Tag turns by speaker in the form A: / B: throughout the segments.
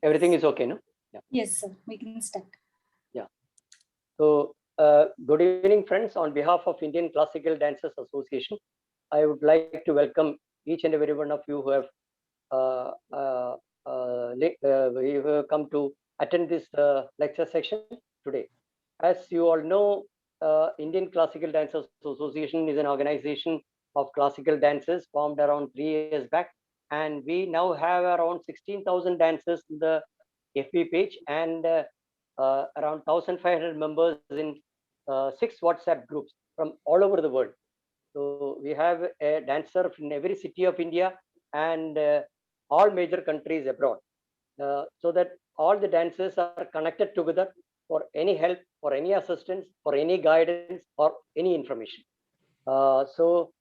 A: Everything is okay, no? Yeah.
B: Yes, sir. We can start.
A: Yeah. So, good evening, friends. On behalf of Indian Classical Dancers Association, I would like to welcome each and every one of you who have come to attend this lecture section today. As you all know, Indian Classical Dancers Association is an organization of classical dancers formed around 3 years back, and we now have around 16,000 dancers in the FB page and around 1,500 members in 6 WhatsApp groups from all over the world. So we have a dancer in every city of India and all major countries abroad, so that all the dancers are connected together for any help, for any assistance, for any guidance, or any information. So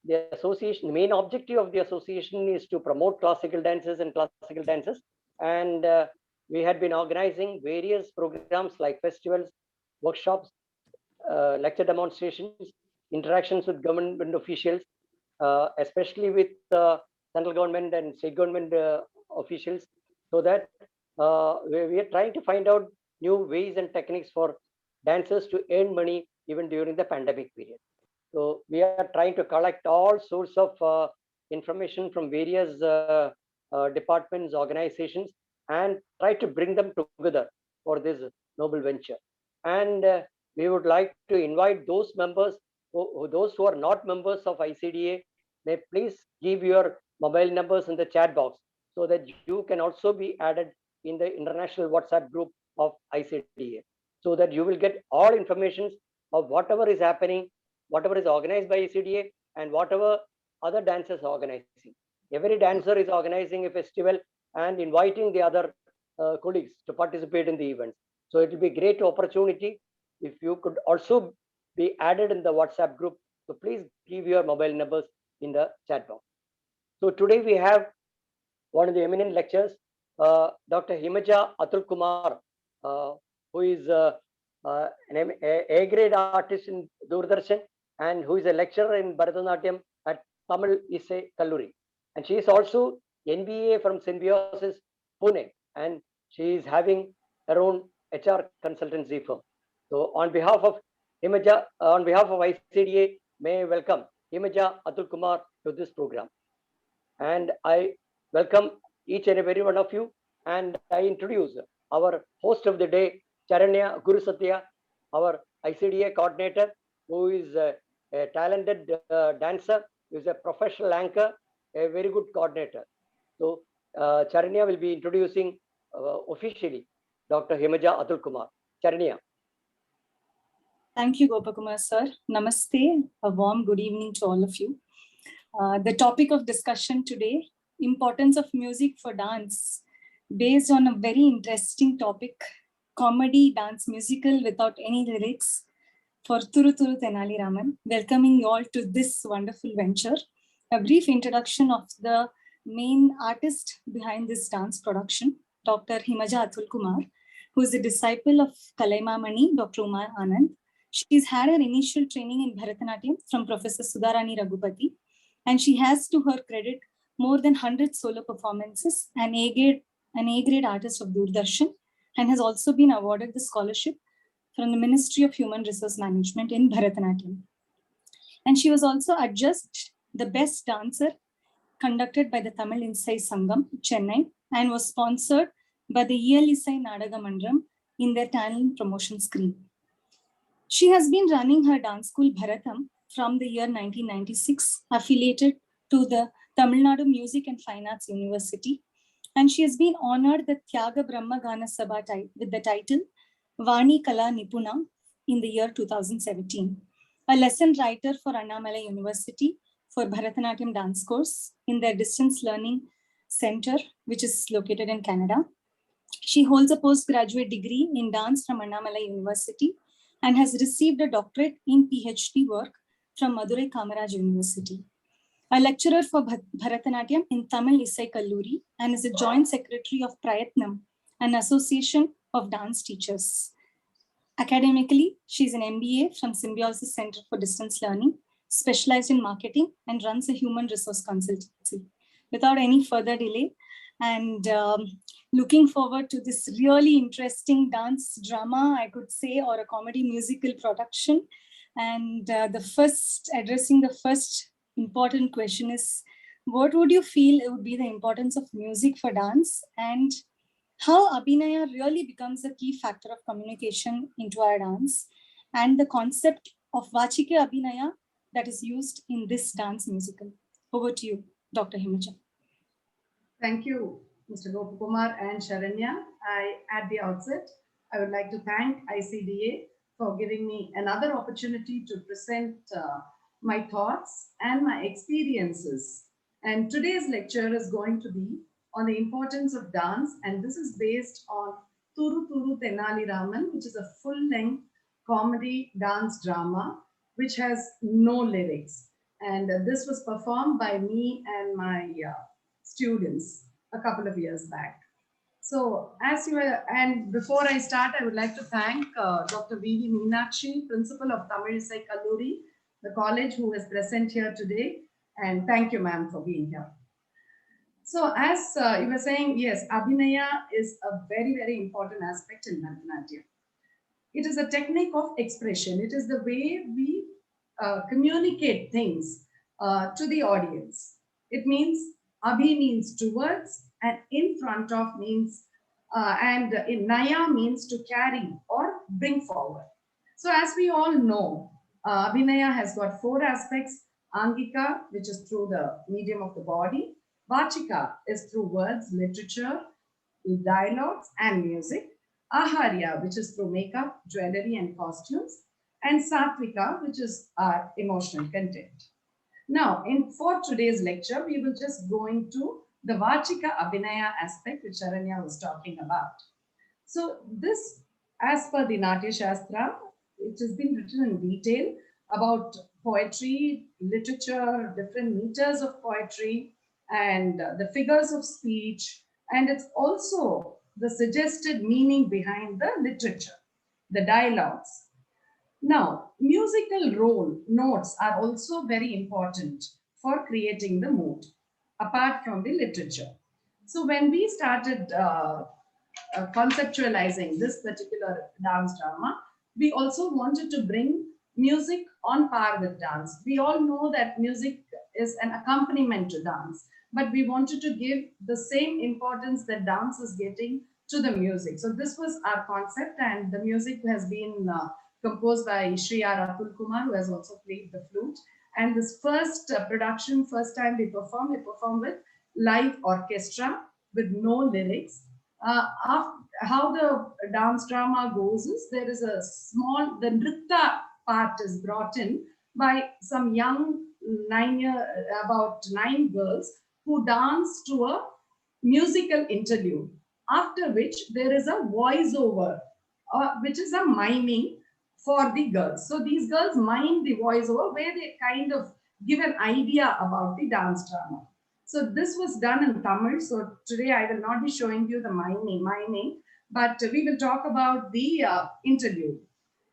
A: the association, the main objective of the association is to promote classical dances and classical dances. And we had been organizing various programs like festivals, workshops, lecture demonstrations, interactions with government officials, especially with central government and state government officials, so that we are trying to find out new ways and techniques for dancers to earn money even during the pandemic period. So we are trying to collect all sorts of information from various departments, organizations, and try to bring them together for this noble venture. And we would like to invite those members, those who are not members of ICDA, may please give your mobile numbers in the chat box so that you can also be added in the international WhatsApp group of ICDA, so that you will get all information of whatever is happening, whatever is organized by ICDA, and whatever other dancers are organizing. Every dancer is organizing a festival and inviting the other colleagues to participate in the events. So it will be a great opportunity if you could also be added in the WhatsApp group. So please give your mobile numbers in the chat box. So today we have one of the eminent lecturers, Dr. Himaja Atul Kumar, who is an A-grade artist in Doordarshan and who is a lecturer in Bharatanatyam at Tamil Isai Kalluri. And she is also NBA from Symbiosis Pune, and she is having her own HR consultancy firm. So on behalf of Himaja, on behalf of ICDA, may I welcome Himaja Atul Kumar to this program. And I welcome each and every one of you, and I introduce our host of the day, Charanya Guru Satya, our ICDA coordinator, who is a talented dancer, who is a professional anchor, a very good coordinator. So Charanya will be introducing officially Dr. Himaja Atul Kumar. Charanya.
B: Thank you, Gopakumar sir. Namaste. A warm good evening to all of you. The topic of discussion today, importance of music for dance, based on a very interesting topic, comedy dance musical without any lyrics for Thuru Thuru Tenali Raman. Welcoming you all to this wonderful venture. A brief introduction of the main artist behind this dance production, Dr. Himaja Atul Kumar, who is a disciple of Kalaimamani, Dr. Umar Anand. She's had her initial training in Bharatanatyam from Professor Sudharani Raghupati, and she has to her credit more than 100 solo performances, an A-grade artist of Doordarshan, and has also been awarded the scholarship from the Ministry of Human Resource Management in Bharatanatyam. And she was also adjudged the best dancer conducted by the Tamil Isai Sangam, Chennai, and was sponsored by the EL Isai Nadaga Mandram in their talent promotion scheme. She has been running her dance school Bharatam from the year 1996, affiliated to the Tamil Nadu Music and Fine Arts University, and she has been honored the Tyaga Brahma Gana Sabha with the title Vani Kala Nipuna in the year 2017. A lesson writer for Annamalai University for Bharatanatyam dance course in their distance learning center, which is located in Canada. She holds a postgraduate degree in dance from Annamalai University and has received a doctorate in PhD work from Madurai Kamaraj University. A lecturer for Bharatanatyam in Tamil Isai Kalluri and is a joint secretary of Prayatnam, an association of dance teachers. Academically, she is an MBA from Symbiosis Center for Distance Learning, specialized in marketing, and runs a human resource consultancy. Without any further delay, and looking forward to this really interesting dance drama, I could say, or a comedy musical production. And addressing the first important question is, what would you feel it would be the importance of music for dance, and how Abhinaya really becomes a key factor of communication into our dance, and the concept of Vachike Abhinaya that is used in this dance musical. Over to you, Dr. Himacha.
C: Thank you, Mr. Gopakumar and Sharanya. At the outset, I would like to thank ICDA for giving me another opportunity to present my thoughts and my experiences. And today's lecture is going to be on the importance of dance, and this is based on Thuru Thuru Tenali Raman, which is a full-length comedy dance drama which has no lyrics. And this was performed by me and my students a couple of years back. So and before I start, I would like to thank Dr. V.V. Meenakshi, Principal of Tamil Isai Kalluri, the college, who is present here today. And thank you, ma'am, for being here. So as you were saying, yes, Abhinaya is a very, very important aspect in Bharatanatyam. It is a technique of expression. It is the way we communicate things to the audience. It means Abhi means towards, and in front of means, and in Naya means to carry or bring forward. So as we all know, Abhinaya has got 4 aspects. Angika, which is through the medium of the body. Vachika is through words, literature, dialogues, and music. Aharya, which is through makeup, jewelry, and costumes. And Satvika, which is our emotional content. Now, for today's lecture, we will just go into the Vachika Abhinaya aspect, which Sharanya was talking about. So this, as per the Natya Shastra, it has been written in detail about poetry, literature, different meters of poetry, and the figures of speech. And it's also the suggested meaning behind the literature, the dialogues. Now, musical role notes are also very important for creating the mood, apart from the literature. So when we started conceptualizing this particular dance drama, we also wanted to bring music on par with dance. We all know that music is an accompaniment to dance, but we wanted to give the same importance that dance is getting to the music. So this was our concept, and the music has been composed by Shri R. Atul Kumar, who has also played the flute. And this first production, first time we performed with live orchestra with no lyrics. How the dance drama goes is there is a small, the nritta part is brought in by some young about 9 girls who dance to a musical interlude, after which there is a voiceover, which is a miming for the girls. So these girls mime the voiceover where they kind of give an idea about the dance drama. So this was done in Tamil. So today I will not be showing you the miming, but we will talk about the interlude.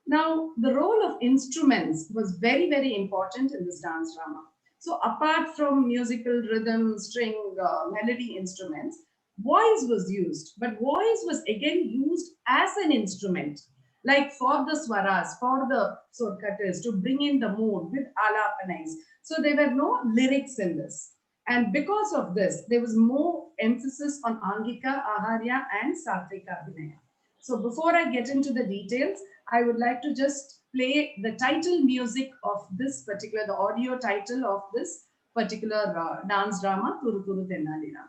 C: Now, the role of instruments was very, very important in this dance drama. So apart from musical rhythm, string, melody instruments, voice was used, but voice was again used as an instrument, like for the swaras, for the surkatas, to bring in the mood with alapanais. So there were no lyrics in this. And because of this, there was more emphasis on Angika, Aharya, and Satvika Abhinaya. So before I get into the details, I would like to just play the title music of this particular, the audio title of this particular dance drama, Thuru Thuru Tenali Raman.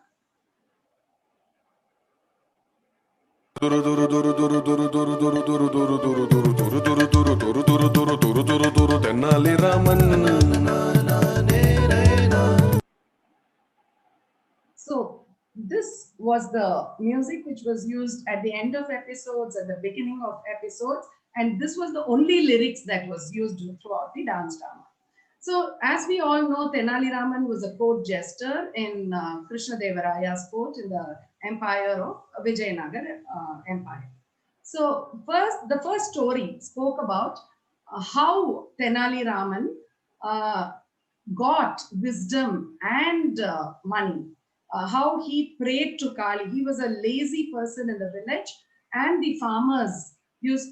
C: So this was the music which was used at the end of episodes, at the beginning of episodes, and this was the only lyrics that was used throughout the dance drama. So as we all know, Tenali Raman was a court jester in Krishna Devaraya's court in the empire of Vijayanagar Empire. So the first story spoke about how Tenali Raman got wisdom and money how he prayed to Kali. He was a lazy person in the village, and the farmers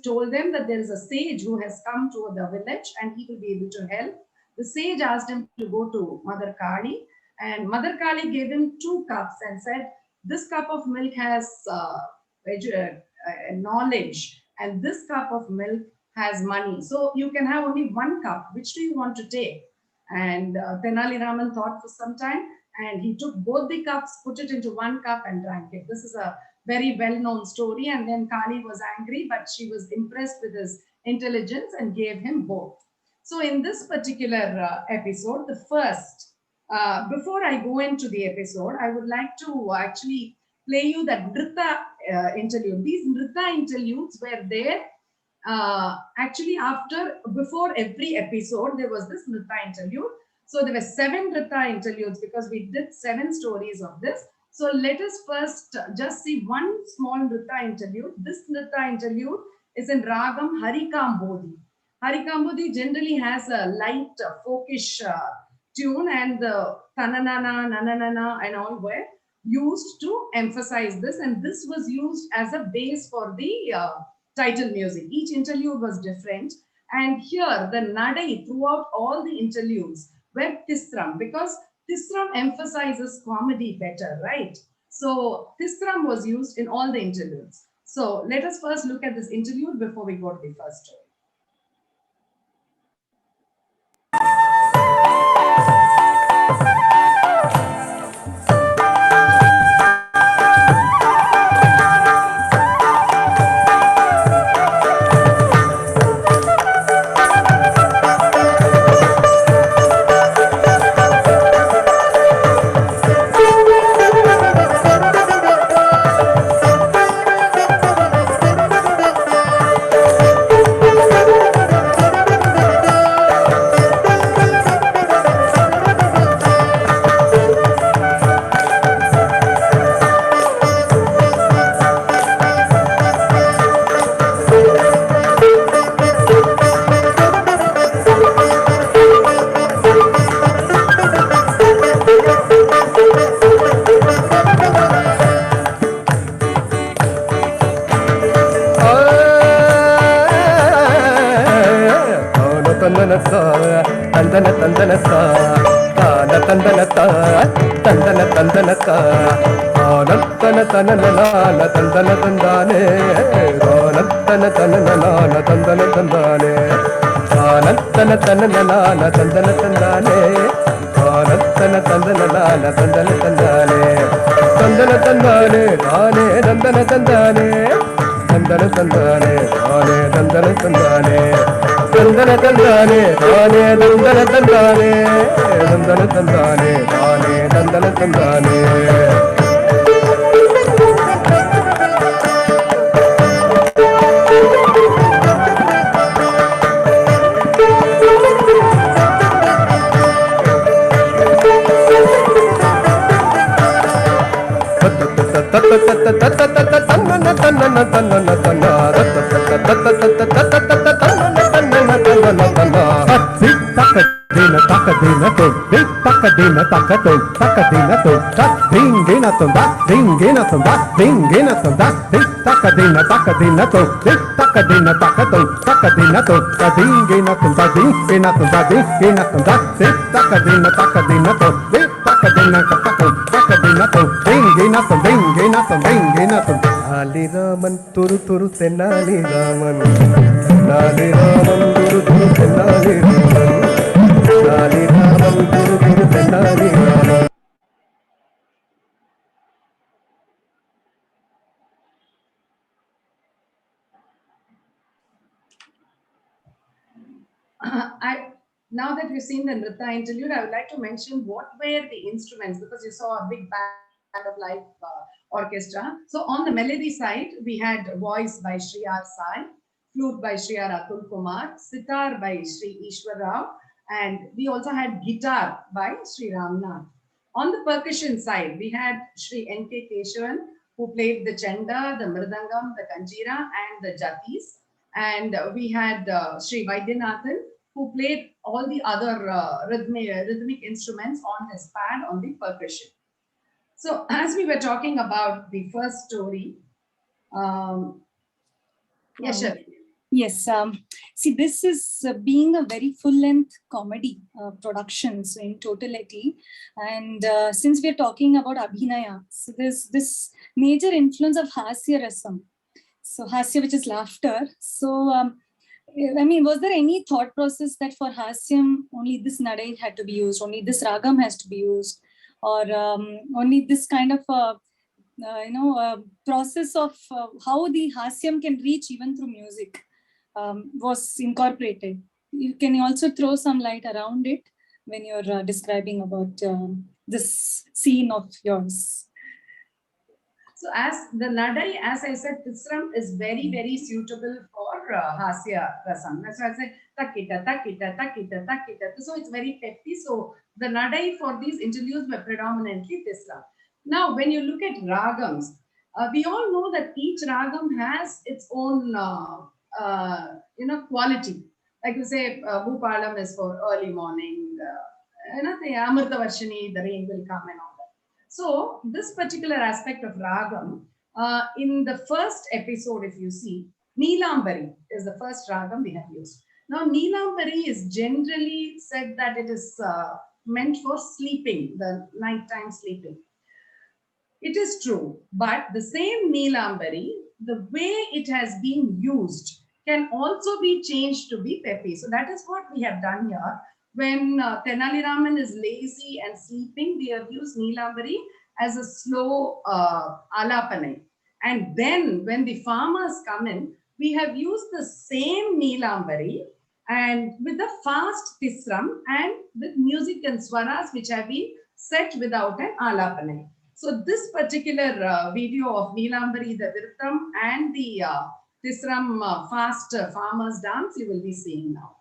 C: told them that there is a sage who has come to the village and he will be able to help. The sage asked him to go to Mother Kali, and Mother Kali gave him 2 cups and said, this cup of milk has knowledge, and this cup of milk has money. So you can have only 1 cup. Which do you want to take? And Tenali Raman thought for some time, and he took both the cups, put it into 1 cup and drank it. This is a very well-known story. And then Kali was angry, but she was impressed with his intelligence and gave him both. So in this particular episode, the first, before I go into the episode, I would like to actually play you that Nritta interlude. These Nritta interludes were there actually before every episode, there was this Nritta interlude. So there were 7 Nritta interludes because we did 7 stories of this. So let us first just see one small Nritta interlude. This Nritta interlude is in Ragam Harikambodhi. Harikambodhi generally has a light folkish tune, and the tananana, nananana and all were used to emphasize this, and this was used as a base for the title music. Each interlude was different, and here the nadai throughout all the interludes were Tisram, because Tisram emphasizes comedy better, right? So Tisram was used in all the interludes. So let us first look at this interlude before we go to the first story.
D: Nali Raman turu turu tenali Raman, Nali Raman turu turu tenali Raman, Nali Raman turu turu tenali Raman.
C: Now that we've seen the Nritta interlude, I would like to mention what were the instruments, because you saw a big band of live orchestra. So on the melody side, we had voice by Sri R. Sai, flute by Sri R. Atul Kumar, sitar by Sri Ishwar Rao, and we also had guitar by Sri Ramnath. On the percussion side, we had Sri N.K. Keshavan, who played the chenda, the mridangam, the kanjira, and the jatis. And we had Sri Vaidyanathan, who played all the other rhythmic instruments on his pad on the percussion. So as we were talking about the first story, yes, Sharanya.
B: Yes, see, this is being a very full-length comedy production, so in totality. And since we're talking about Abhinaya, so there's this major influence of Hasya Rasam. So Hasya, which is laughter. So, I mean, was there any thought process that for Hasyam, only this Nadai had to be used, only this Ragam has to be used, or only this kind of process of how the Hasyam can reach even through music was incorporated? Can you also throw some light around it when you're describing about this scene of yours?
C: So as the Nadai, as I said, Tisram is very, very suitable for Hasya Rasam. That's why I said takita, takita, takita, takita. So it's very peppy. So the Nadai for these interludes were predominantly Tisram. Now, when you look at Ragams, we all know that each Ragam has its own quality. Like you say, Bhupalam is for early morning, the Amrita Varshini, the rain will come and all that. So this particular aspect of Ragam, in the first episode, if you see, Neelambari is the first Ragam we have used. Now, Neelambari is generally said that it is meant for sleeping, the nighttime sleeping. It is true, but the same Neelambari, the way it has been used, can also be changed to be peppy. So that is what we have done here. When Tenali Raman is lazy and sleeping, we have used Neelambari as a slow alapanai. And then when the farmers come in, we have used the same Neelambari and with the fast Tisram and with music and swaras which have been set without an alapanai. So this particular video of Neelambari, the Virtam and the Tisram fast farmers dance, you will be seeing now.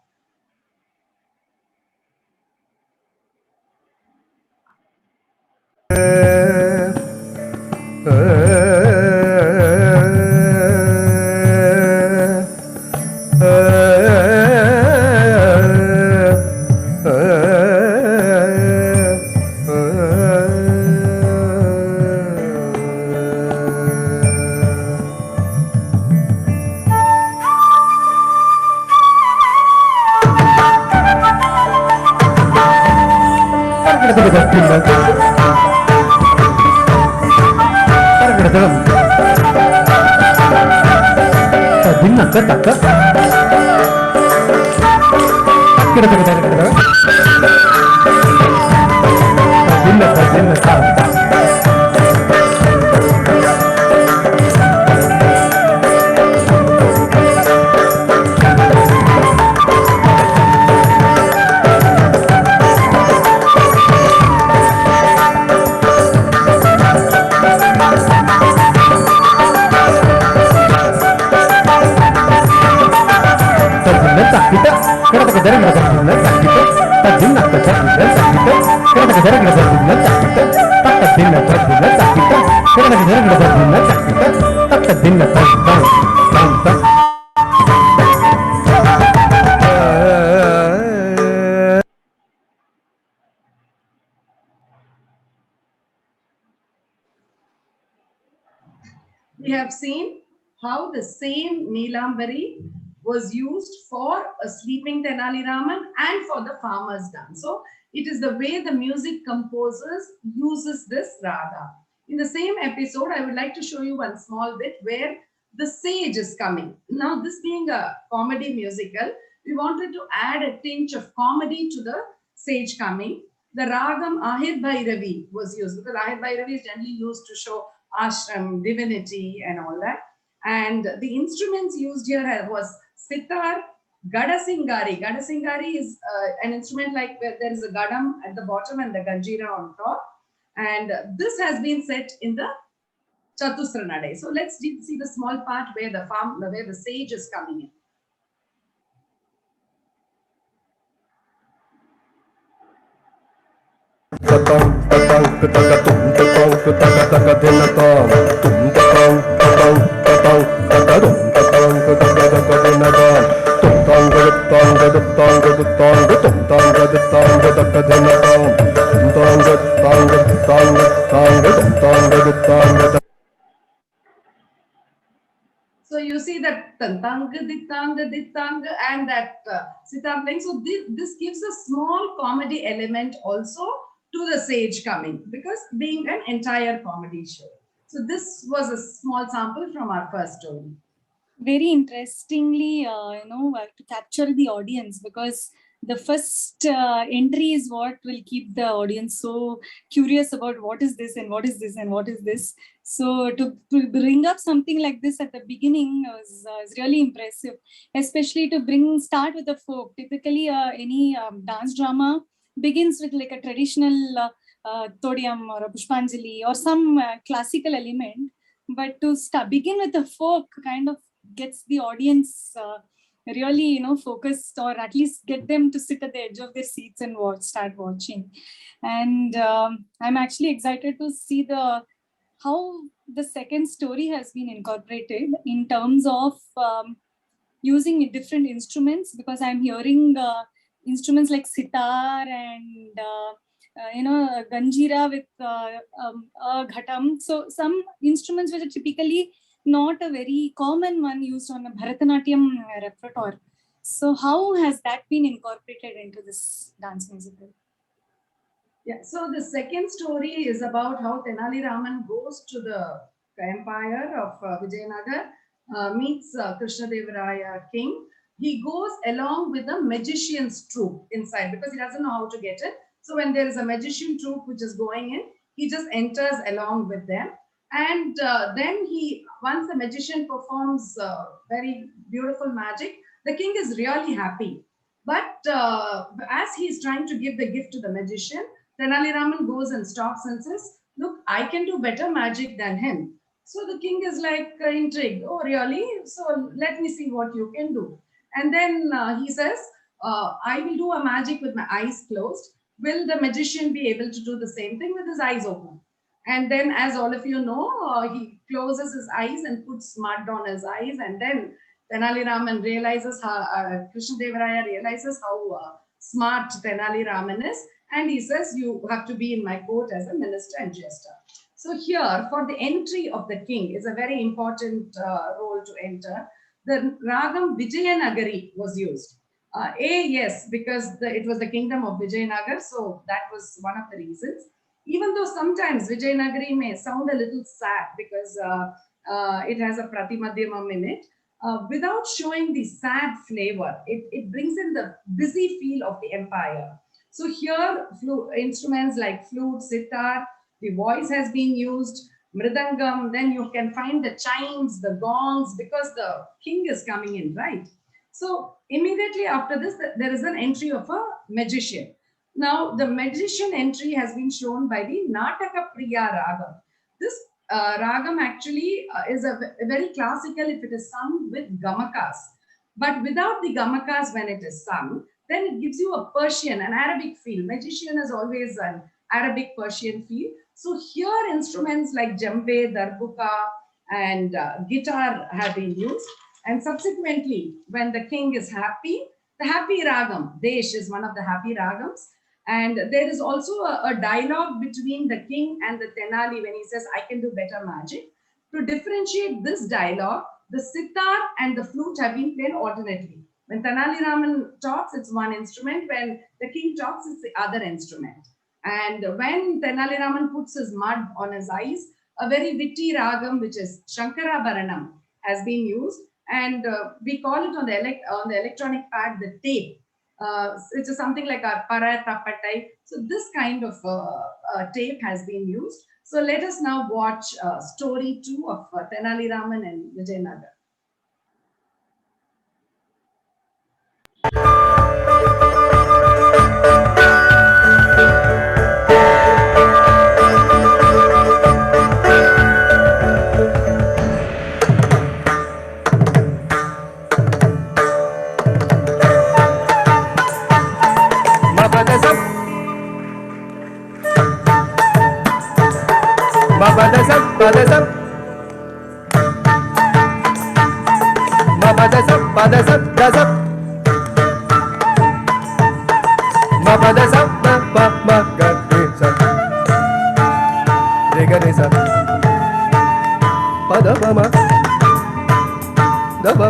C: We have seen how the same Neelambari was used for a sleeping Tenali Raman and for the farmer's dance. So it is the way the music composers uses this raga. In the same episode, I would like to show you one small bit where the sage is coming. Now, this being a comedy musical, we wanted to add a tinge of comedy to the sage coming. The ragam Ahir Bhairavi was used because Ahir Bhairavi is generally used to show ashram, divinity and all that. And the instruments used here was sitar, Gada Singari. Gada Singari is an instrument like where there is a gadam at the bottom and the ganjira on top. And this has been set in the Chatusra Nadai. So let's see the small part where the sage is coming in.
D: Tong
C: you see that tantang, ditang, ditang, and that sitar playing. So this gives a small comedy element also to the sage coming, because being an entire comedy show. So this was a small sample from our first story.
B: Very interestingly, to capture the audience, because the first entry is what will keep the audience so curious about what is this and what is this and what is this. So to bring up something like this at the beginning was really impressive, especially to start with the folk. Typically, any dance drama begins with like a traditional Todiyam or a Pushpanjali or some classical element, but to begin with the folk kind of gets the audience really focused, or at least get them to sit at the edge of their seats and start watching. And I'm actually excited to see how the second story has been incorporated in terms of using different instruments, because I'm hearing instruments like sitar and ganjira with ghatam. So some instruments which are typically not a very common one used on a Bharatanatyam repertoire. So how has that been incorporated into this dance musical?
C: Yeah, so the second story is about how Tenali Raman goes to the empire of Vijayanagar, meets Krishnadevaraya king. He goes along with a magician's troupe inside, because he doesn't know how to get in. So when there is a magician troupe which is going in, he just enters along with them. And then once the magician performs very beautiful magic, the king is really happy. But as he's trying to give the gift to the magician, Tenali Raman goes and stops and says, "Look, I can do better magic than him." So the king is like intrigued. "Oh, really? So let me see what you can do." And then he says, "I will do a magic with my eyes closed. Will the magician be able to do the same thing with his eyes open?" And then, as all of you know, he closes his eyes and puts mud on his eyes. And then Tenali Raman realizes how, Krishnadevaraya realizes how smart Tenali Raman is. And he says, "You have to be in my court as a minister and jester." So here, for the entry of the king, is a very important role to enter. The Ragam Vijayanagari was used. Yes, because it was the kingdom of Vijayanagar. So that was one of the reasons. Even though sometimes Vijayanagari may sound a little sad because it has a pratimadhyamam in it, without showing the sad flavor, it brings in the busy feel of the empire. So here, instruments like flute, sitar, the voice has been used, mridangam, then you can find the chimes, the gongs, because the king is coming in, right? So immediately after this, there is an entry of a magician. Now, the magician entry has been shown by the Nataka Priya Ragam. This Ragam actually is a very classical if it is sung with gamakas. But without the gamakas when it is sung, then it gives you a Persian, an Arabic feel. Magician is always an Arabic Persian feel. So here instruments like djembe, darbuka, and guitar have been used. And subsequently, when the king is happy, the happy ragam, Desh is one of the happy ragams. And there is also a dialogue between the king and the Tenali when he says, "I can do better magic." To differentiate this dialogue, the sitar and the flute have been played alternately. When Tenali Raman talks, it's one instrument. When the king talks, it's the other instrument. And when Tenali Raman puts his mud on his eyes, a very witty ragam, which is Shankara Bharanam, has been used. And we call it on the electronic pad the tape. It is something like a paratappatai. So this kind of tape has been used. So let us now watch story 2 of Tenali Raman and Vijayanagar.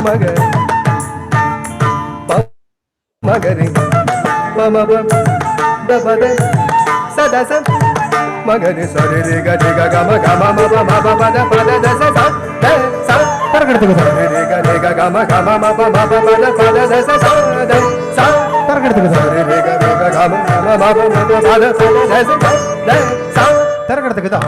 D: maga pa magari pa ma pa da pa da sa da sa magari sa re re ga ma ma pa da sa sa da sa taragadu sa re re ga ma pa da sa sa da sa taragadu sa re re ga ma pa da sa da sa taragadu da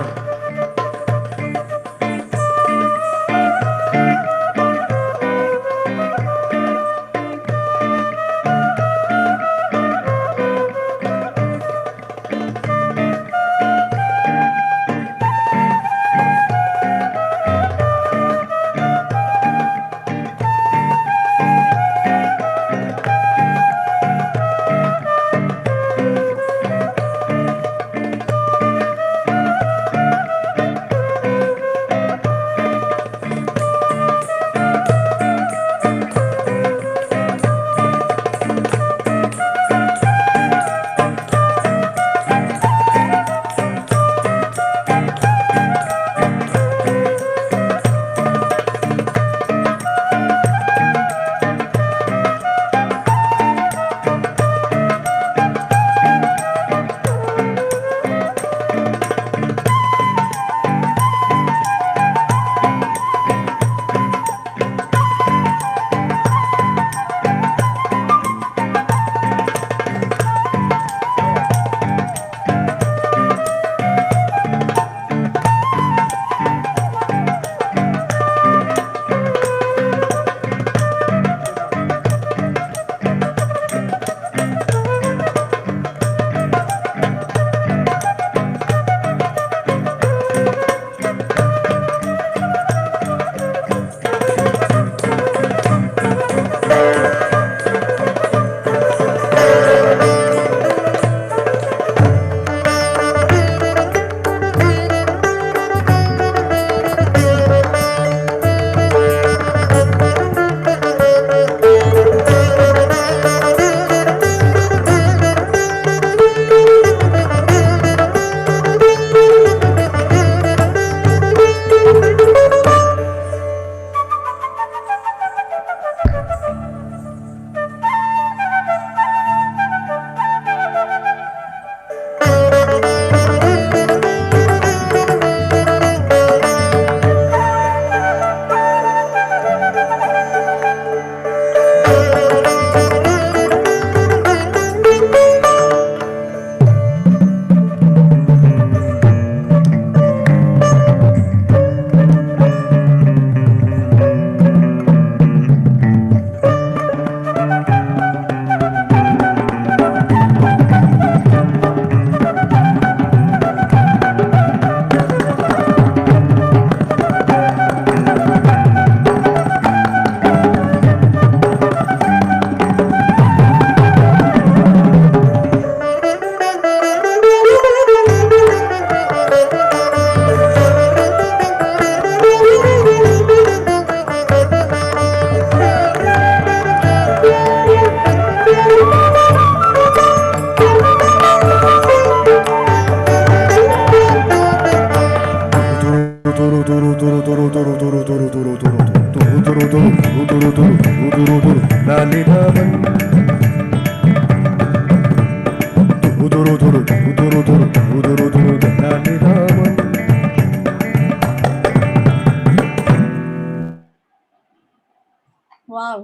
B: Wow,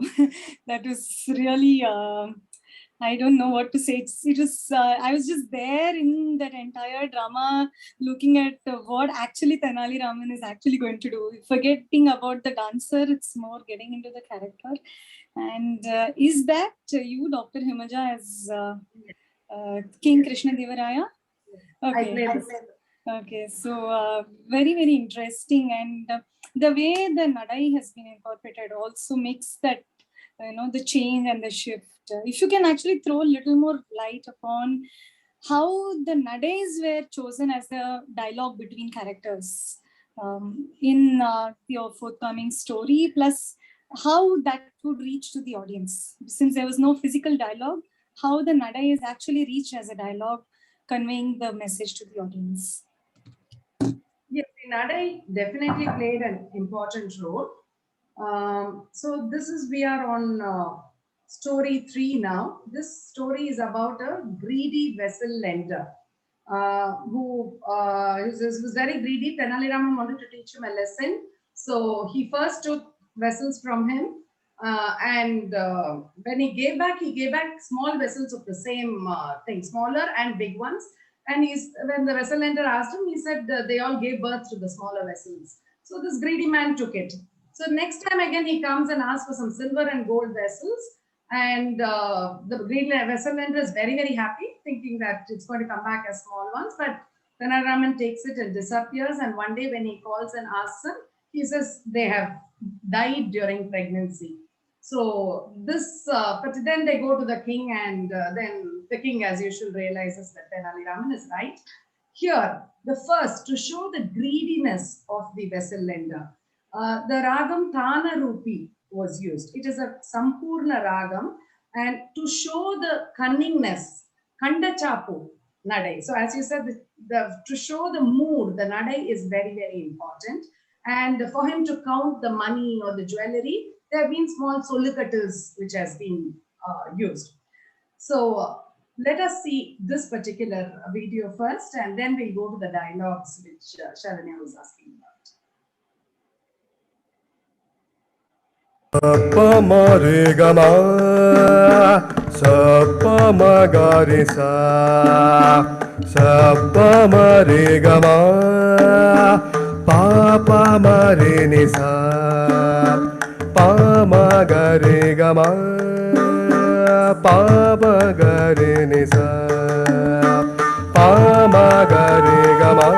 B: that was really, I don't know what to say. It was, I was just there in that entire drama, looking at what actually Tenali Raman is actually going to do. Forgetting about the dancer, it's more getting into the character. And is that you, Dr. Himaja, as King Krishna Devaraya? Okay. Okay, so very, very interesting. And the way the Nadai has been incorporated also makes that, the change and the shift. If you can actually throw a little more light upon how the Nadais were chosen as the dialogue between characters in your forthcoming story, plus how that would reach to the audience. Since there was no physical dialogue, how the Nadai is actually reached as a dialogue, conveying the message to the audience.
C: Yes, the Nadai definitely played an important role. So we are on story 3 now. This story is about a greedy vessel lender who was very greedy. Tenali Raman wanted to teach him a lesson. So he first took vessels from him. And when he gave back small vessels of the same thing, smaller and big ones. And when the vessel lender asked him, he said they all gave birth to the smaller vessels. So this greedy man took it. So next time again, he comes and asks for some silver and gold vessels. And the greedy vessel lender is very, very happy, thinking that it's going to come back as small ones. But Tenali Raman takes it and disappears. And one day when he calls and asks him, he says they have died during pregnancy. So but then they go to the king, and then the king, as usual, realizes that Tenali Raman is right. Here, the first, to show the greediness of the vessel lender, the ragam Thana Rupi was used. It is a Sampurna ragam, and to show the cunningness, Kanda Chapu Nadai. So as you said, to show the mood, the Nadai is very, very important. And for him to count the money or the jewelry, there have been small solicitors which has been used. So let us see this particular video first, and then we'll go to the dialogues which Sharanya was asking about.
D: Sappa ma re ga ma, sappa ma ga re sa, sappa ma re ga ma, pa pa ma re ni sa, pa ma ga re ga ma, pa ma ga re ni sa, pa ma ga re ga ma,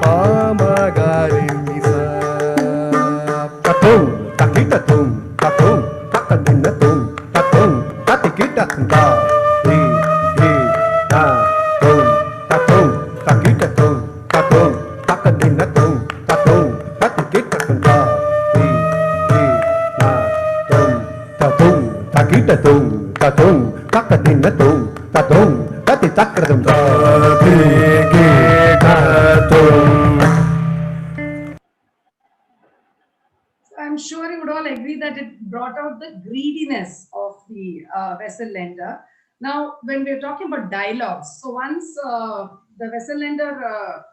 D: pa ma ga re ni sa. Tatum, takita tum, takadina tum, tatikita ta, ta, tum, takita tum, takadina tum, tatikita ta, tum, takita tum, takadina tum, tatikita tum.
C: I'm sure you would all agree that it brought out the greediness of the vessel lender. Now, when we're talking about dialogues, so once the vessel lender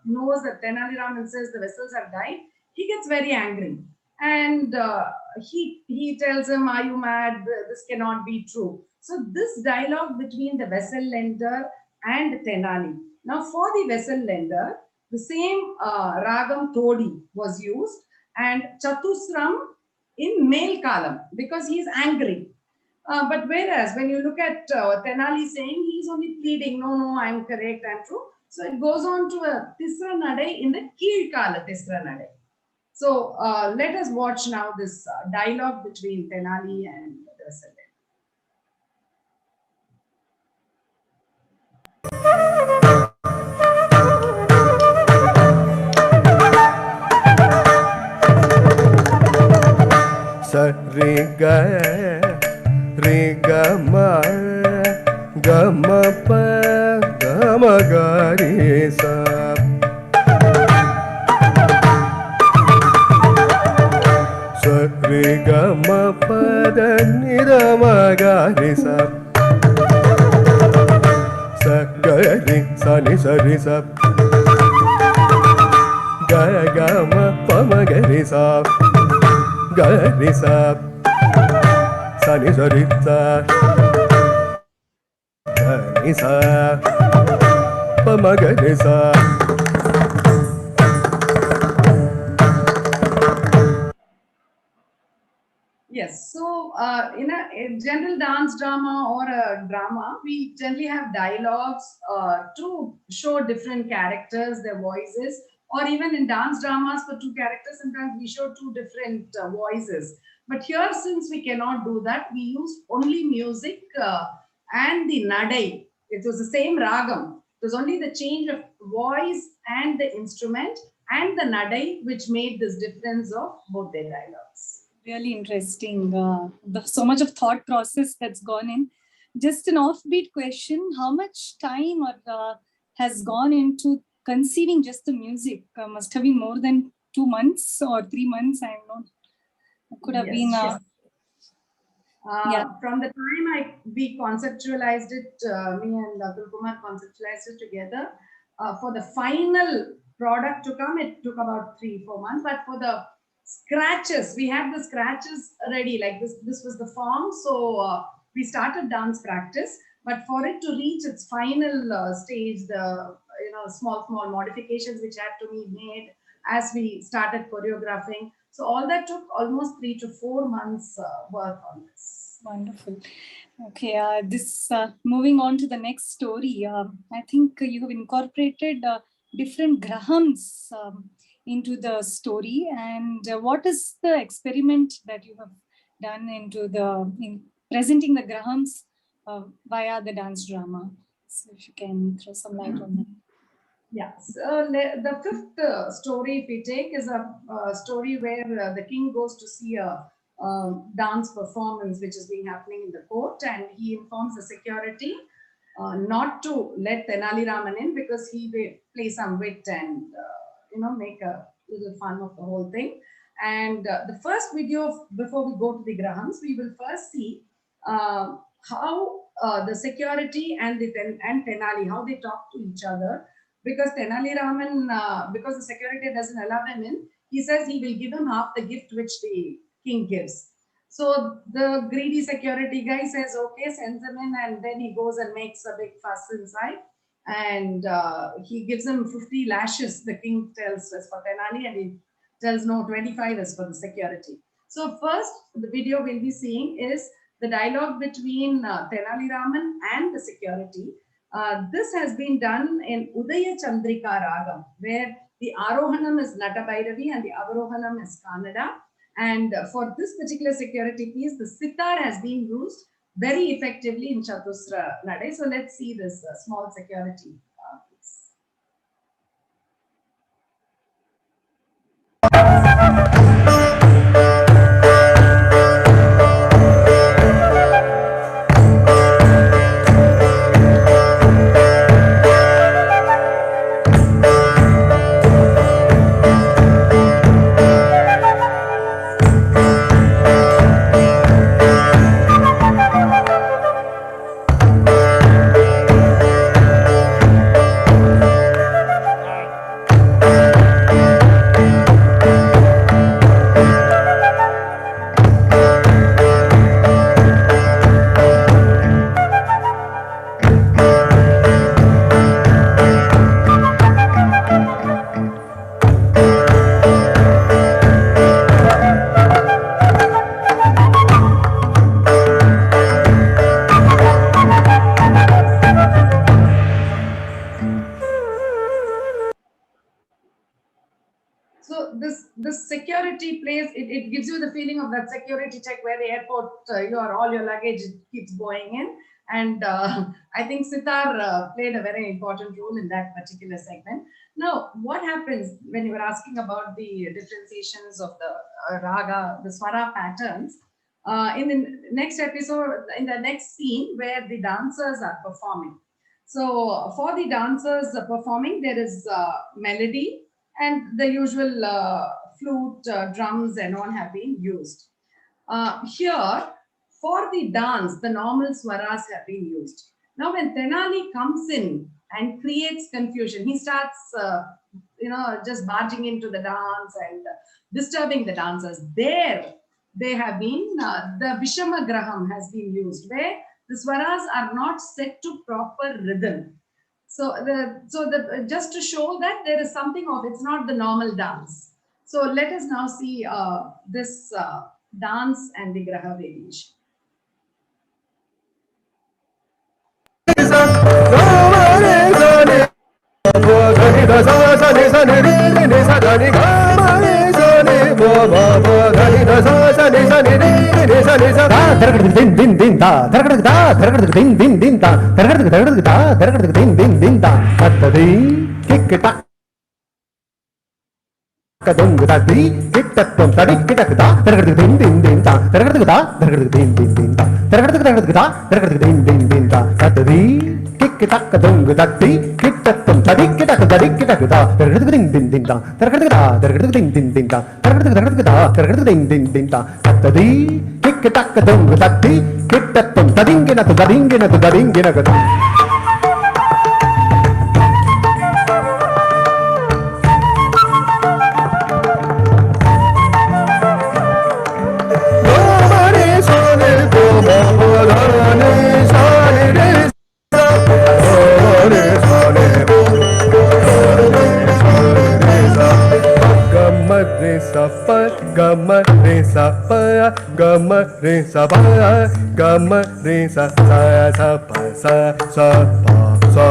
C: knows that Tenali Raman says the vessels have died, he gets very angry. And he tells him, are you mad? This cannot be true. So this dialogue between the vessel lender and Tenali. Now, for the vessel lender, the same ragam Todi was used, and Chatusram in male column, because he is angry. But whereas when you look at Tenali saying, he is only pleading, no, I'm correct, I'm true. So it goes on to a Tisra Nadai in the Keel Kala Tisra Nadai. So let us watch now this dialogue between Tenali and the vessel lender.
D: Sa re ga ma pa ga re sa. Sa re ga ma pa da ni da ma ga re sa. Sa ga re sa ni sa re sa. Ga ga ma pa ma ga re sa. Ga re sa, sa ni sa re sa, ga ni sa, pa ma ga re sa.
C: Yes, so in a general dance drama or a drama, we generally have dialogues to show different characters, their voices, or even in dance dramas for two characters, sometimes we show two different voices. But here, since we cannot do that, we use only music and the nadai. It was the same ragam. It was only the change of voice and the instrument and the nadai which made this difference of both their dialogues.
B: Really interesting. So much of thought process that's gone in. Just an offbeat question: how much time has gone into conceiving just the music? Must have been more than 2 months or 3 months. I don't know. Could have
C: Yes,
B: been
C: sure.
B: Yeah.
C: From the time we conceptualized it, me and Atul Kumar conceptualized it together. For the final product to come, it took about 3-4 months. But for the scratches, we had the scratches ready. Like this was the form. So we started dance practice. But for it to reach its final stage, the small modifications which had to be made as we started choreographing. So all that took almost 3 to 4 months work on this.
B: Wonderful. Okay, moving on to the next story. I think you have incorporated different grahams into the story. And what is the experiment that you have done in presenting the grahams via the dance drama? So if you can throw some light on that.
C: Yeah, so the fifth story, if we take, is a story where the king goes to see a dance performance which is being happening in the court, and he informs the security not to let Tenali Raman in because he will play some wit and make a little fun of the whole thing. And the first video, before we go to the grahams, we will first see how the security and Tenali, how they talk to each other. Because Tenali Raman, because the security doesn't allow him in, he says he will give him half the gift which the king gives. So the greedy security guy says, okay, sends him in, and then he goes and makes a big fuss inside. And he gives him 50 lashes, the king tells us, for Tenali, and he tells no, 25 is for the security. So first, the video we'll be seeing is the dialogue between Tenali Raman and the security. This has been done in Udaya Chandrika Ragam, where the Arohanam is Natabhairavi and the Avarohanam is Kannada. And for this particular security piece, the sitar has been used very effectively in Chatusra Nade. So let's see this small security piece. So this security place, it gives you the feeling of that security check where the airport, all your luggage keeps going in. And I think sitar played a very important role in that particular segment. Now, what happens when you were asking about the differentiations of the raga, the swara patterns? In the next episode, in the next scene where the dancers are performing. So for the dancers performing, there is melody, and the usual flute, drums and on have been used. Here, for the dance, the normal swaras have been used. Now, when Tenali comes in and creates confusion, he starts, just barging into the dance and disturbing the dancers. There, they have been, the Vishama Graham has been used, where the swaras are not set to proper rhythm. So just to show that there is something of, it's not the normal dance. So let us now see this dance and the Graha variation.
D: Kadung tadi kita pun tadi kita terkadang din din ta terkadang din din ta terkadang din din din ta tadi kita kadung tadi kita kittattum tadikkitak tadikkitak da targadu ding ding ding da targadu ding ding ding da targadu ding ding ding da tattadi tikkitak dung tatti kittattum tadinginatu tadinginatu tadinginatu Gamma re sa pa gamma re sa pa gamma re sa sa pa sa pa sa.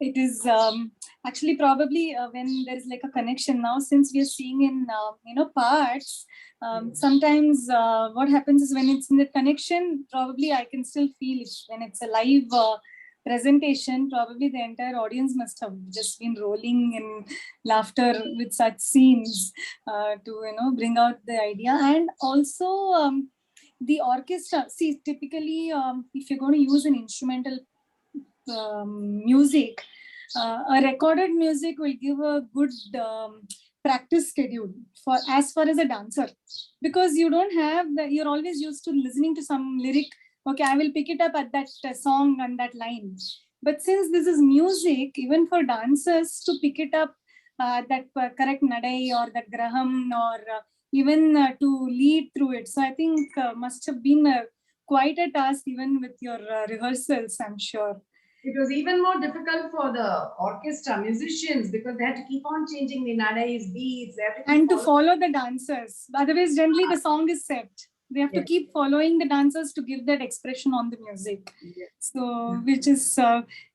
B: It is actually probably when there is like a connection now, since we are seeing in parts. Sometimes what happens is when it's in the connection, probably I can still feel it. When it's a live presentation, probably the entire audience must have just been rolling in laughter with such scenes to bring out the idea. And also the orchestra. See, typically if you're going to use an instrumental music, a recorded music will give a good practice schedule for as far as a dancer, because you don't have you're always used to listening to some lyric. Okay, I will pick it up at that song and that line. But since this is music, even for dancers to pick it up that correct nadai or that graham or even to lead through it. So I think must have been quite a task even with your rehearsals, I'm sure.
C: It was even more difficult for the orchestra musicians because they had to keep on changing the nadais, beats,
B: and to follow the dancers. Otherwise, generally the song is set. They have to keep following the dancers to give that expression on the music. So, which is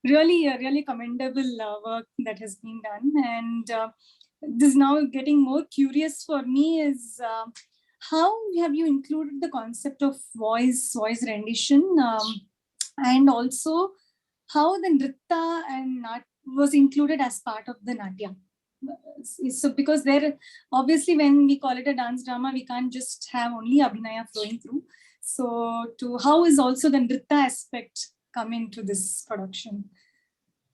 B: really commendable work that has been done. And this now getting more curious for me is how have you included the concept of voice rendition, and also how the nritta and nat was included as part of the natya. So because there, obviously when we call it a dance drama, we can't just have only abhinaya flowing through. So to how is also the nritta aspect come into this production?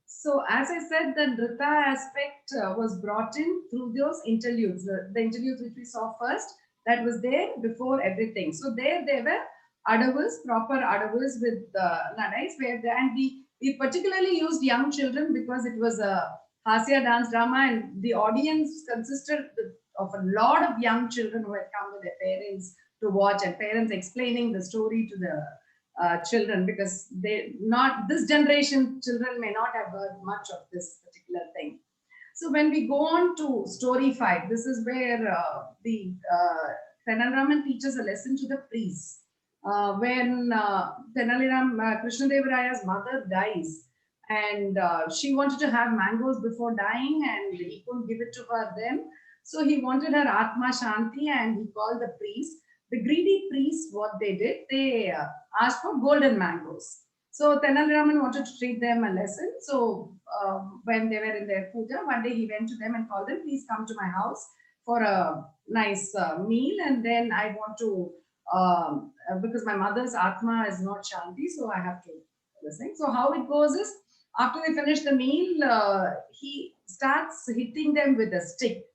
C: So as I said, the nritta aspect was brought in through those interludes. The interludes which we saw first, that was there before everything. So there were adavals, proper adavals with nadais, and we particularly used young children because it was a Hasya dance drama, and the audience consisted of a lot of young children who had come with their parents to watch, and parents explaining the story to the children, because this generation children may not have heard much of this particular thing. So when we go on to story 5, this is where the Tenali Raman teaches a lesson to the priests. When Tenali Krishna Raya's mother dies, and she wanted to have mangoes before dying, and he couldn't give it to her then. So he wanted her Atma Shanti, and he called the priest. The greedy priests, what they did, they asked for golden mangoes. So Tenali Raman wanted to treat them a lesson. So when they were in their puja, one day he went to them and called them, please come to my house for a nice meal, and then I want to, because my mother's Atma is not Shanti, so I have to listen. So how it goes is, after they finish the meal, he starts hitting them with a stick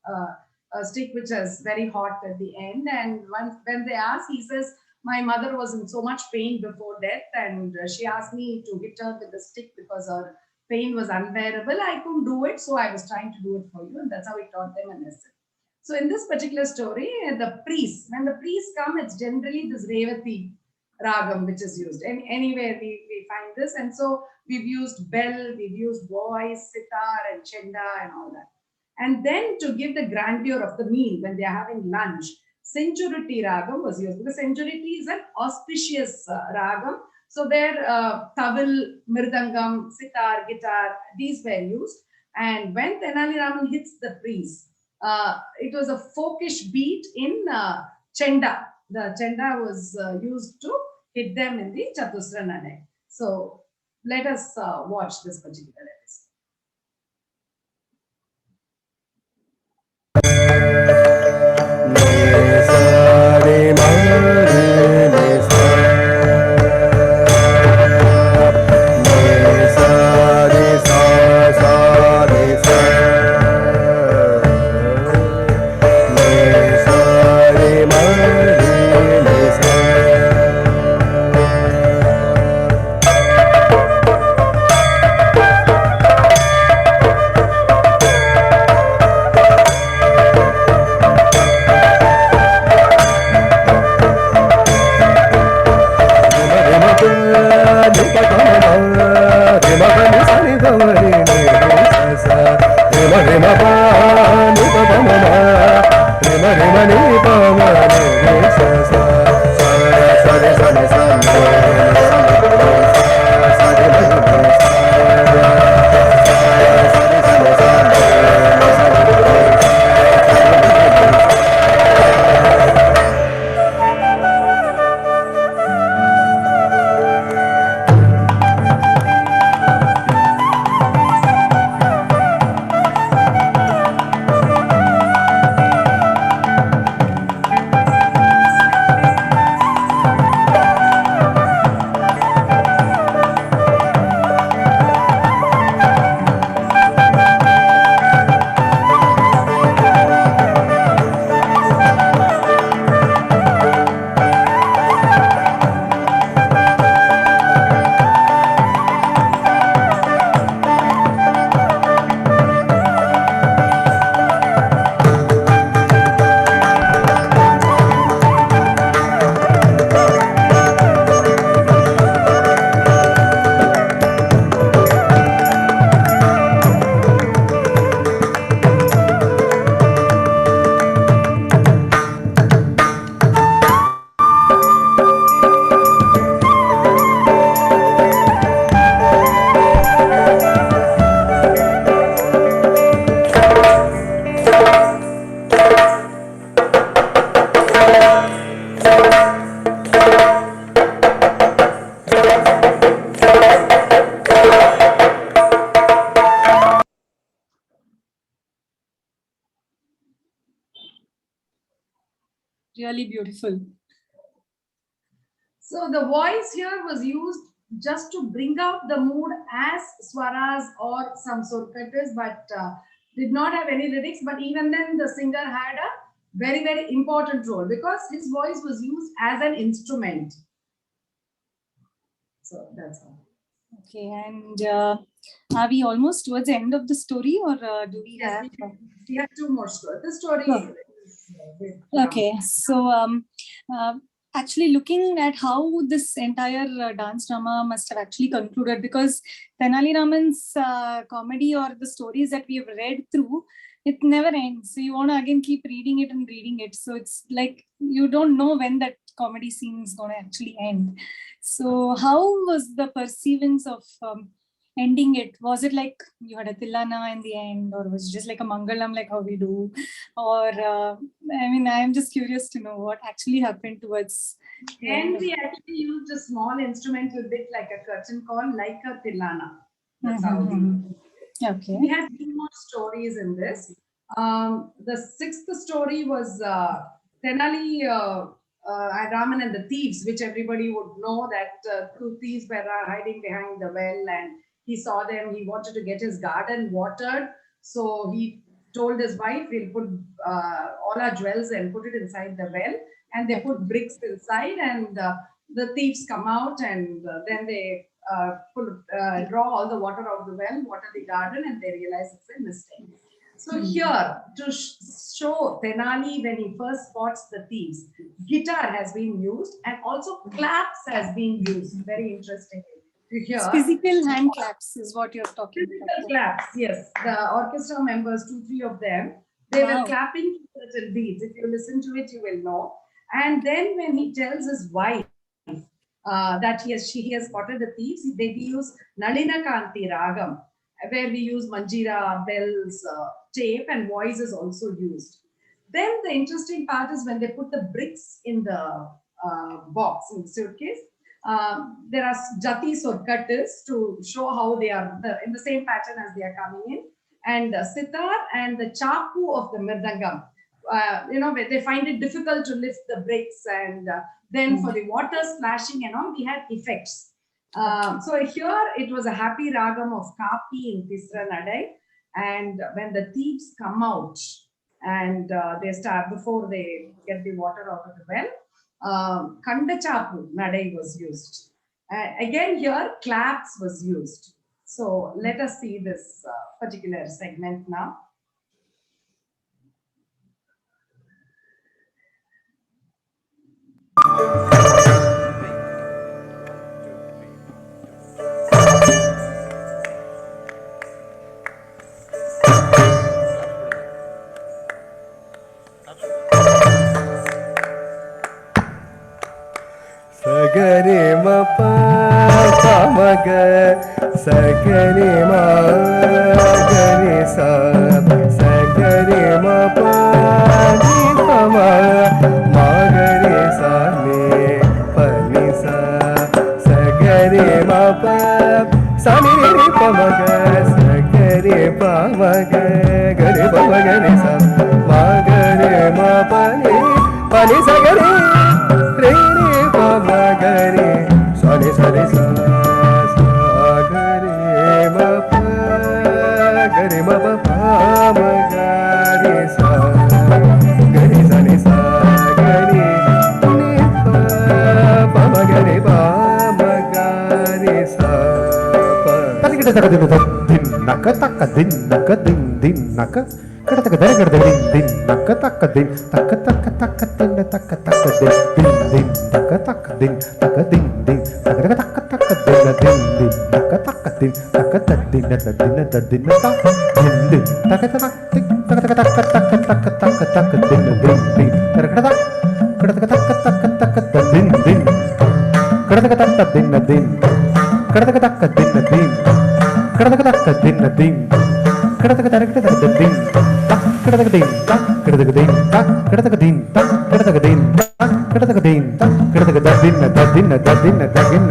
C: which is very hot at the end. And when they ask, he says, my mother was in so much pain before death, and she asked me to hit her with the stick because her pain was unbearable. I couldn't do it, so I was trying to do it for you. And that's how he taught them a lesson. So in this particular story, the priests, when the priests come, it's generally this Revati Ragam which is used. And anywhere we find this. And so we've used bell, we've used voice, sitar and chenda and all that. And then to give the grandeur of the meal when they are having lunch, Centurity Ragam was used, because Centurity is an auspicious Ragam. So there, tawil, mirdangam, sitar, guitar, these were used. And when Tenali Raman hits the priest, it was a folkish beat in chenda. The chenda was used to hit them in the Chatusra Nadai. So let us watch this particular episode.
B: Really beautiful.
C: So the voice here was used just to bring out the mood as swaras or some surkatas, but did not have any lyrics. But even then, the singer had a very, very important role because his voice was used as an instrument. So that's all.
B: Okay, and are we almost towards the end of the story, or do we
C: Yes,
B: have?
C: we have two more stories. The story.
B: Oh. Okay, so actually looking at how this entire dance drama must have actually concluded, because Tenali Raman's comedy or the stories that we have read through, it never ends. So you want to again keep reading it and reading it. So it's like you don't know when that comedy scene is going to actually end. So how was the perceivance of ending it? Was it like you had a Tilana in the end, or was it just like a Mangalam, like how we do? Or I mean, I'm just curious to know what actually happened towards the end.
C: And we actually used a small instrumental bit like a curtain call, like a tilana. That's how we.
B: Okay.
C: We had two more stories in this. The sixth story was Tenali Raman and the thieves, which everybody would know that two thieves were hiding behind the well, and he saw them. He wanted to get his garden watered, so he told his wife, "We'll put all our jewels and put it inside the well." And they put bricks inside, and the thieves come out, and then they draw all the water out of the well, water the garden, and they realize it's a mistake. So here, to show Tenali when he first spots the thieves, guitar has been used, and also claps has been used. Very interesting to hear.
B: Physical hand claps is what you're talking
C: Physical
B: about.
C: claps, yes. The orchestra members, 2-3 of them, they were clapping to certain beats. If you listen to it, you will know. And then when he tells his wife that he has spotted the thieves, they use Nalina Kanti Ragam, where we use manjira, bells, tape, and voice is also used. Then the interesting part is when they put the bricks in the box, in the suitcase, there are jati surkatas to show how they are in the same pattern as they are coming in, and sitar and the chapu of the mirdangam. They find it difficult to lift the bricks, and then for the water splashing and all, we had effects. So here it was a happy ragam of Kapi in Tisra Nadai, and when the thieves come out and they start, before they get the water out of the well, Kanda Chapu Nadai was used. Again here, claps was used. So let us see this particular segment now.
D: gare ma pa pa ma ga sa gare ma gare sa gare ma pa ni pa ma gare sa ni pa ni sa gare ma pa sa ni ni pa ma ga sa gare pa ma ga gare pa ma gare sa ma gare ma pa ni sa gare re re pa ma gare sa ni sa re sa gare ma pa pa ma gare sa ni sa gare ni pa ma gare pa ma gare sa pa
E: tadi kita cakap din naka taka din naka din naka kada taka dari kada din naka taka din taka taka taka din taka taka din taka taka din taka din taka taka taka din taka taka din taka din taka din taka taka din taka taka taka taka taka taka din kada taka taka taka din kada taka taka din kada taka taka din kada taka taka din kada taka taka din kada taka din kada taka din kada taka din kada taka din kada taka din kada taka din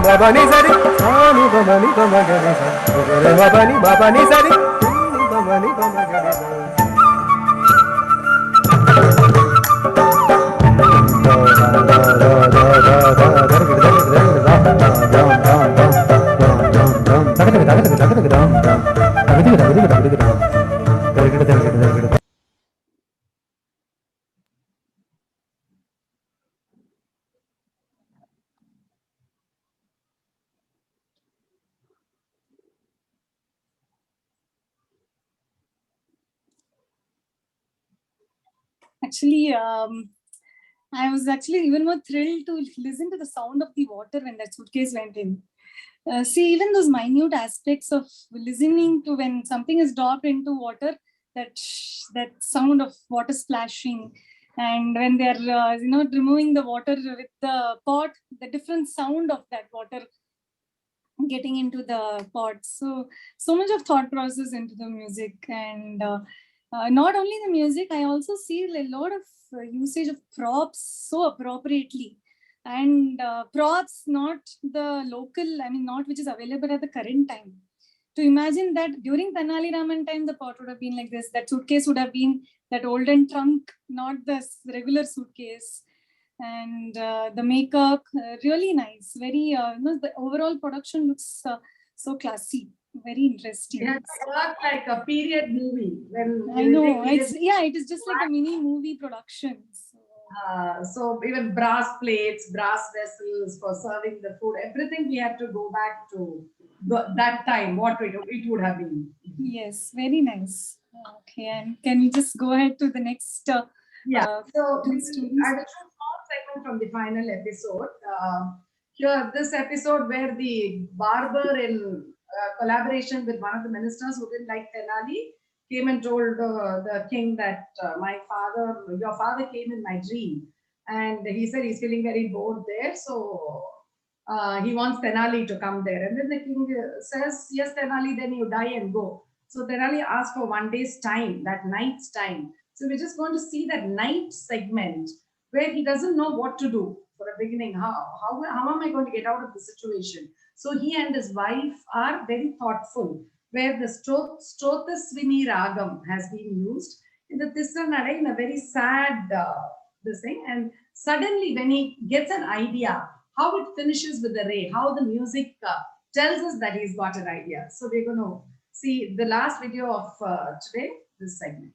D: Babani sari, ani babani babagani sari, babani babani sari, babani babagani sari.
B: Actually, I was actually even more thrilled to listen to the sound of the water when that suitcase went in. See, even those minute aspects of listening to when something is dropped into water, that sound of water splashing, and when they're removing the water with the pot, the different sound of that water getting into the pots. So much of thought process into the music, and not only the music, I also see a lot of usage of props so appropriately. And props, not the local, I mean, not which is available at the current time. To imagine that during Tenali Raman time, the pot would have been like this. That suitcase would have been that olden trunk, not the regular suitcase. And the makeup, really nice. Very, the overall production looks so classy, very interesting.
C: It has worked like a period movie. When
B: I know, it is just like a mini movie production.
C: So even brass plates, brass vessels for serving the food, everything we had to go back to that time, what it would have been.
B: Yes, very nice. Okay, and can we just go ahead to the next?
C: So I will
B: two stories.
C: choose a small segment from the final episode. Here, this episode where the barber, in collaboration with one of the ministers who didn't like Tenali, came and told the king that your father came in my dream, and he said he's feeling very bored there, so he wants Tenali to come there. And then the king says, yes, Tenali, then you die and go. So Tenali asked for 1 day's time, that night's time. So we're just going to see that night segment where he doesn't know what to do for a beginning. How am I going to get out of the situation? So he and his wife are very thoughtful, where the Stotaswini Ragam has been used in the Tissanadai in a very sad this thing. And suddenly when he gets an idea, how it finishes with the ray, how the music tells us that he's got an idea. So we're going to see the last video of today, this segment.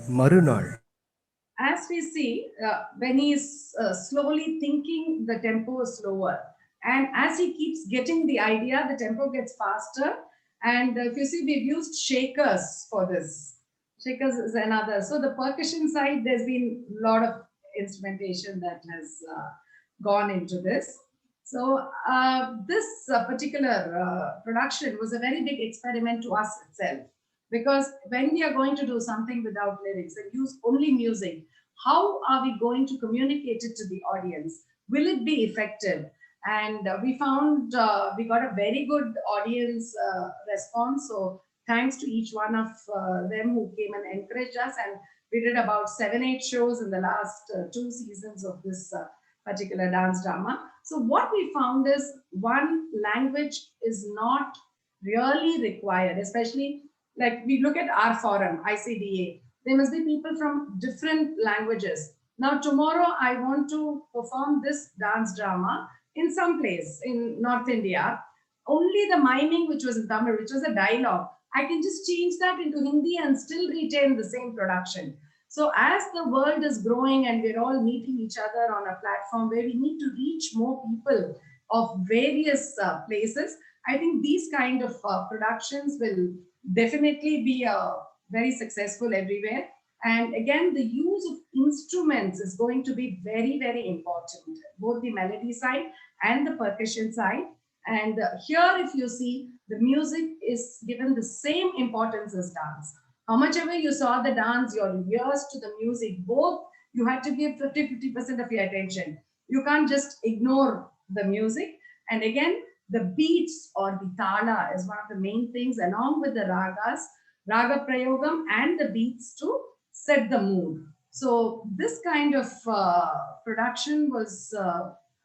D: Marunal.
C: As we see, when he's slowly thinking, the tempo is slower. And as he keeps getting the idea, the tempo gets faster. And if you see, we've used shakers for this. Shakers is another. So the percussion side, there's been a lot of instrumentation that has gone into this. So this particular production was a very big experiment to us itself. Because when we are going to do something without lyrics and use only music, how are we going to communicate it to the audience? Will it be effective? And we found we got a very good audience response. So thanks to each one of them who came and encouraged us. And we did about 7-8 shows in the last 2 seasons of this particular dance drama. So what we found is, one, language is not really required, especially like we look at our forum, ICDA, there must be people from different languages. Now, tomorrow I want to perform this dance drama in some place in North India. Only the miming, which was in Tamil, which was a dialogue, I can just change that into Hindi and still retain the same production. So as the world is growing and we're all meeting each other on a platform where we need to reach more people of various places, I think these kind of productions will definitely be very successful everywhere. And again, the use of instruments is going to be very, very important, both the melody side and the percussion side. And here, if you see, the music is given the same importance as dance. How much ever you saw the dance, your ears to the music, both you had to give 50% of your attention. You can't just ignore the music. And again, the beats or the tala is one of the main things, along with the ragas, raga prayogam, and the beats to set the mood. So this kind of production was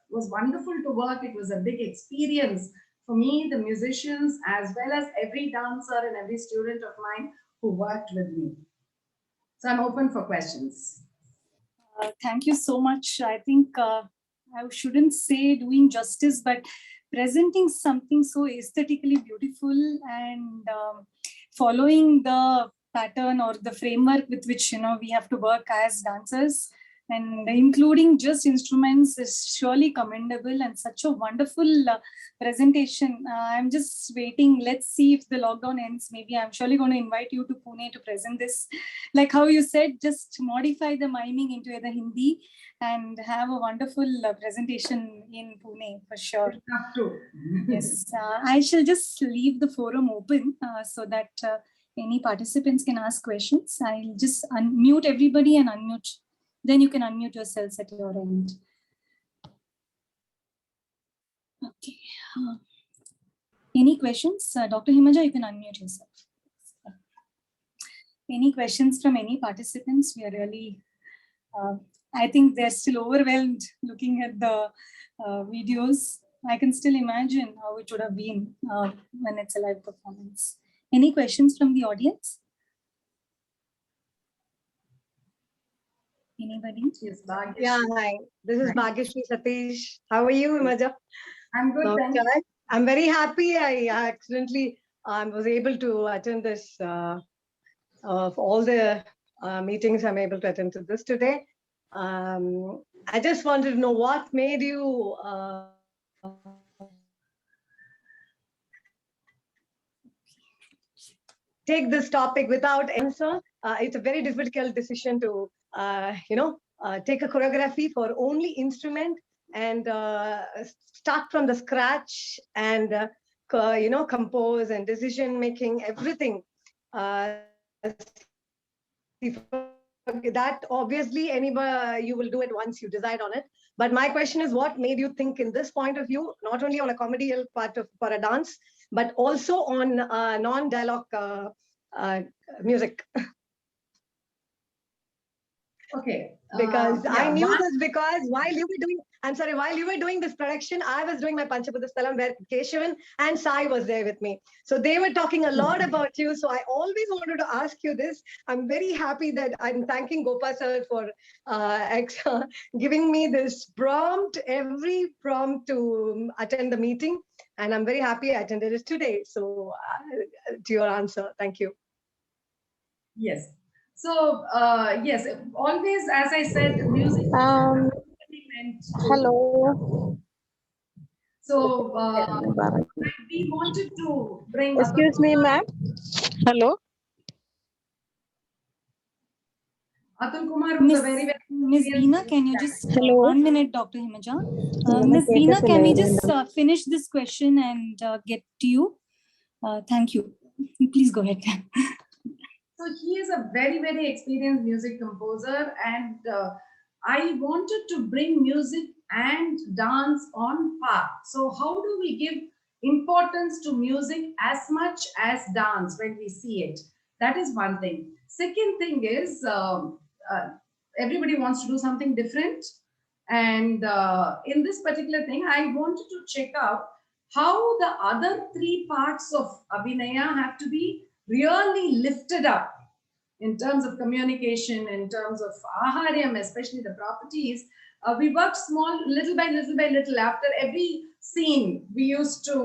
C: wonderful to work. It was a big experience for me, the musicians, as well as every dancer and every student of mine who worked with me. So I'm open for questions.
B: Thank you so much. I think I shouldn't say doing justice, but presenting something so aesthetically beautiful and following the pattern or the framework with which we have to work as dancers, and including just instruments is surely commendable, and such a wonderful presentation. I'm just waiting. Let's see if the lockdown ends. Maybe I'm surely going to invite you to Pune to present this. Like how you said, just modify the miming into either Hindi and have a wonderful presentation in Pune for sure. Yes, I shall just leave the forum open so that any participants can ask questions. I'll just unmute everybody and unmute. Then you can unmute yourselves at your end. Okay. Any questions? Dr. Himaja, you can unmute yourself. Any questions from any participants? We are really, I think they're still overwhelmed looking at the videos. I can still imagine how it would have been when it's a live performance. Any questions from the audience? Anybody?
C: Yes, Bhagyashree.
F: Yeah, hi. This is Bhagyashree Satish. How are you, Himaja?
C: I'm good, thank you.
F: Okay. I'm very happy. I accidentally was able to attend this. Of all the meetings, I'm able to attend to this today. I just wanted to know what made you take this topic without answer. It's a very difficult decision to, take a choreography for only instrument and start from the scratch and, compose and decision making, everything. That obviously anybody, you will do it once you decide on it. But my question is, what made you think in this point of view, not only on a comedial part of for a dance, but also on non-dialogue music?
C: Okay.
F: Because I
C: yeah,
F: knew
C: one-
F: this because while you were doing this production, I was doing my Panchabhuta Sthalam where Keshavan and Sai was there with me. So they were talking a lot about you. So I always wanted to ask you this. I'm very happy that I'm thanking Gopa sir for giving me this prompt, every prompt to attend the meeting. And I'm very happy I attended it today. So to your answer, thank you.
C: Yes. So, yes, always, as I said, music.
G: Hello.
C: So, we wanted to bring.
G: Excuse me, ma'am. Hello.
C: Atul Kumar, who's a very, very
B: Miss Veena, can you just
G: Hello.
B: 1 minute, Dr. Himaja? Miss Veena, can we just finish this question and get to you? Thank you. Please go ahead.
C: So he is a very, very experienced music composer, and I wanted to bring music and dance on par. So how do we give importance to music as much as dance when we see it? That is one thing. Second thing is everybody wants to do something different. And in this particular thing, I wanted to check out how the other three parts of Abhinaya have to be really lifted up in terms of communication, in terms of aharyam, especially the properties. We worked small, little by little by little. After every scene, we used to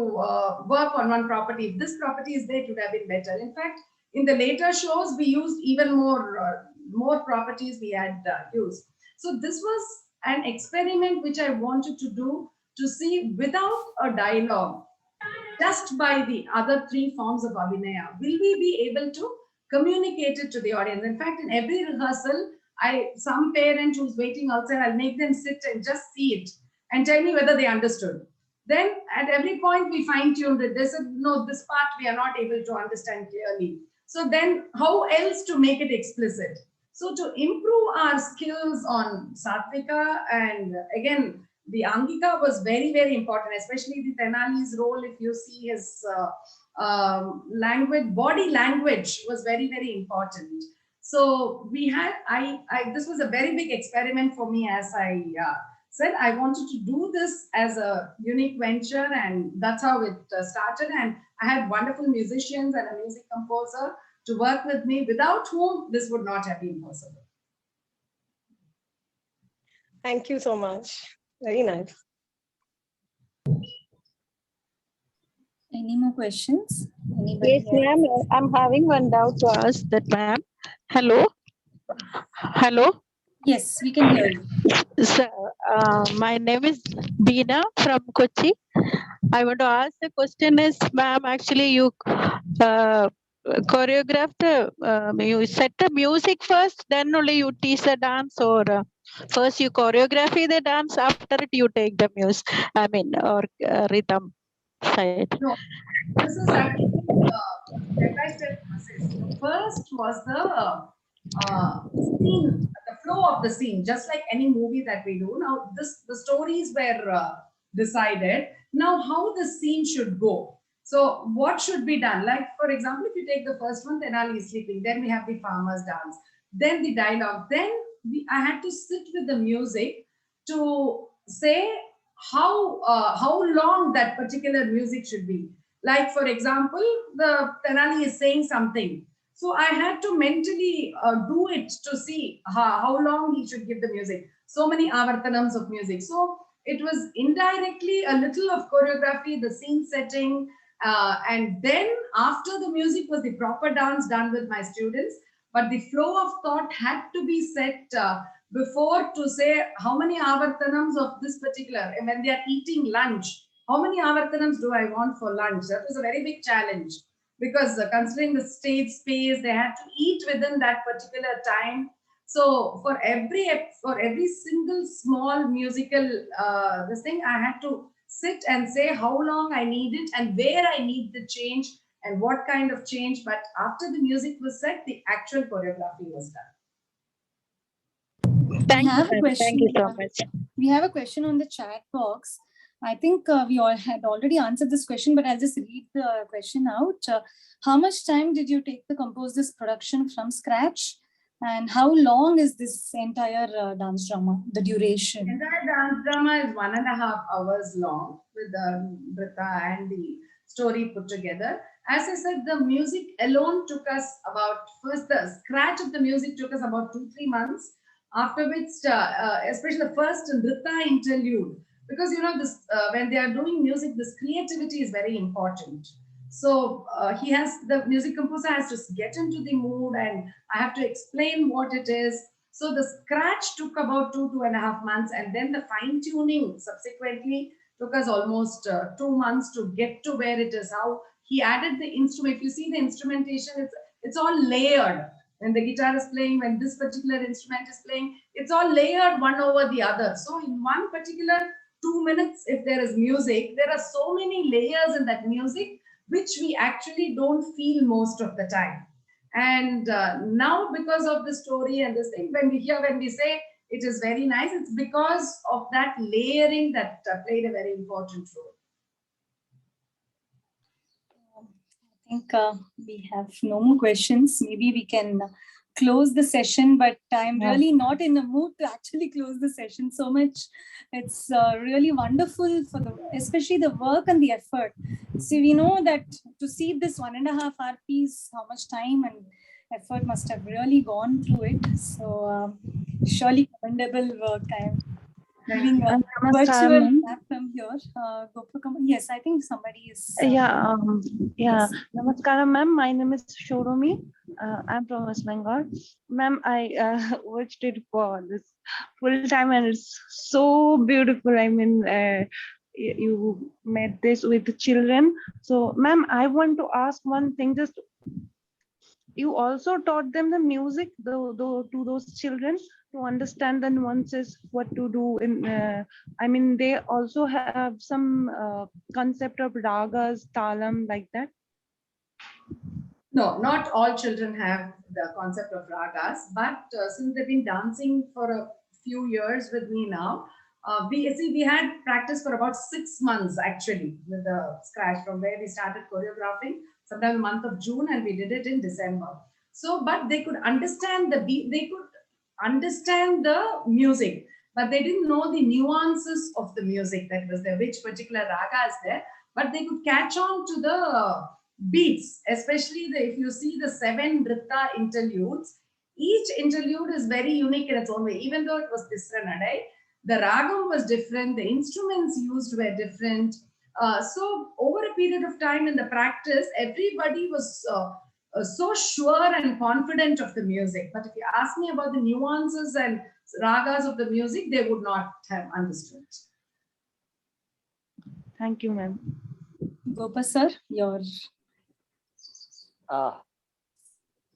C: work on one property. If this property is there, it would have been better. In fact, in the later shows, we used even more properties we had used. So this was an experiment which I wanted to do, to see without a dialogue, just by the other three forms of Abhinaya, will we be able to communicate it to the audience? In fact, in every rehearsal, some parent who's waiting outside, I'll make them sit and just see it and tell me whether they understood. Then at every point we fine-tuned it. They said, no, this part we are not able to understand clearly. So then how else to make it explicit? So to improve our skills on Satvika, and again, the Angika was very, very important, especially the Tenali's role. If you see his language, body language was very, very important. So we had, this was a very big experiment for me as I said I wanted to do this as a unique venture, and that's how it started. And I had wonderful musicians and a music composer to work with me, without whom this would not have been possible.
F: Thank you so much. Very nice.
B: Any more questions? Anybody
G: Yes, ma'am. I'm having one doubt to ask that, ma'am. Hello? Hello?
B: Yes, we can hear you.
G: Sir, my name is Beena from Kochi. I want to ask the question is, ma'am, actually you choreographed, you set the music first, then only you teach the dance, or first you choreography the dance, after it you take the music, I mean, or rhythm side.
C: No, this is actually step-by-step process. The first was scene, the flow of the scene, just like any movie that we do. Now, the stories were decided. Now, how the scene should go. So, what should be done? Like, for example, if you take the first one, Tenali is sleeping. Then we have the farmer's dance. Then the dialogue. Then I had to sit with the music to say how long that particular music should be. Like, for example, the Tenali is saying something. So I had to mentally do it to see how long he should give the music. So many avartanams of music. So it was indirectly a little of choreography, the scene setting, and then after the music was the proper dance done with my students. But the flow of thought had to be set before, to say how many avartanams of this particular, and when they are eating lunch, how many avartanams do I want for lunch? That was a very big challenge, because considering the stage space, they had to eat within that particular time. So for every single small musical this thing, I had to sit and say how long I need it and where I need the change and what kind of change. But after the music was set, the actual choreography was done.
G: Thank
B: have a
G: you,
B: question.
G: thank you so much.
B: We have a question on the chat box. I think we all had already answered this question, but I'll just read the question out. How much time did you take to compose this production from scratch? And how long is this entire dance drama, the duration?
C: Entire dance drama is 1.5 hours long, with the Nritya and the story put together. As I said, the music alone took us first the scratch of the music took us about 2-3 months. After which, especially the first Nritya interlude, because this when they are doing music, this creativity is very important. So the music composer has to get into the mood, and I have to explain what it is. So the scratch took about 2.5 months, and then the fine tuning subsequently took us almost 2 months to get to where it is. How he added the instrument. If you see the instrumentation, it's all layered. When the guitar is playing, when this particular instrument is playing, it's all layered one over the other. So in one particular 2 minutes, if there is music, there are so many layers in that music, which we actually don't feel most of the time. And now, because of the story and this thing, when we say it is very nice, it's because of that layering that played a very important role.
B: I think we have no more questions. Maybe we can close the session, but I'm really not in the mood to actually close the session so much. It's really wonderful especially the work and the effort. See, we know that to see this 1.5 hour piece, how much time and effort must have really gone through it. So surely commendable work. I'm giving a virtual clap from here. Yes, I think somebody is.
H: Yeah. Namaskaram, ma'am. My name is Shoromi. I'm from West Bengal. Ma'am, I watched it for this full time, and it's so beautiful. I mean, you made this with the children. So, ma'am, I want to ask one thing. Just you also taught them the music to those children to understand the nuances, what to do in I mean, they also have some concept of ragas, talam, like that.
C: No, not all children have the concept of ragas, but since they've been dancing for a few years with me now, we had practice for about 6 months actually with the scratch, from where we started choreographing sometime in the month of June, and we did it in December. So, but they could understand the beat, they could understand the music. but they didn't know the nuances of the music that was there, which particular raga is there, but they could catch on to the beats, especially if you see the 7 Nritta interludes, each interlude is very unique in its own way, even though it was Tisra Nadai, the ragam was different, the instruments used were different. So over a period of time in the practice, everybody was so sure and confident of the music. But if you ask me about the nuances and ragas of the music, they would not have understood.
H: Thank you, ma'am.
B: Gopa sir, your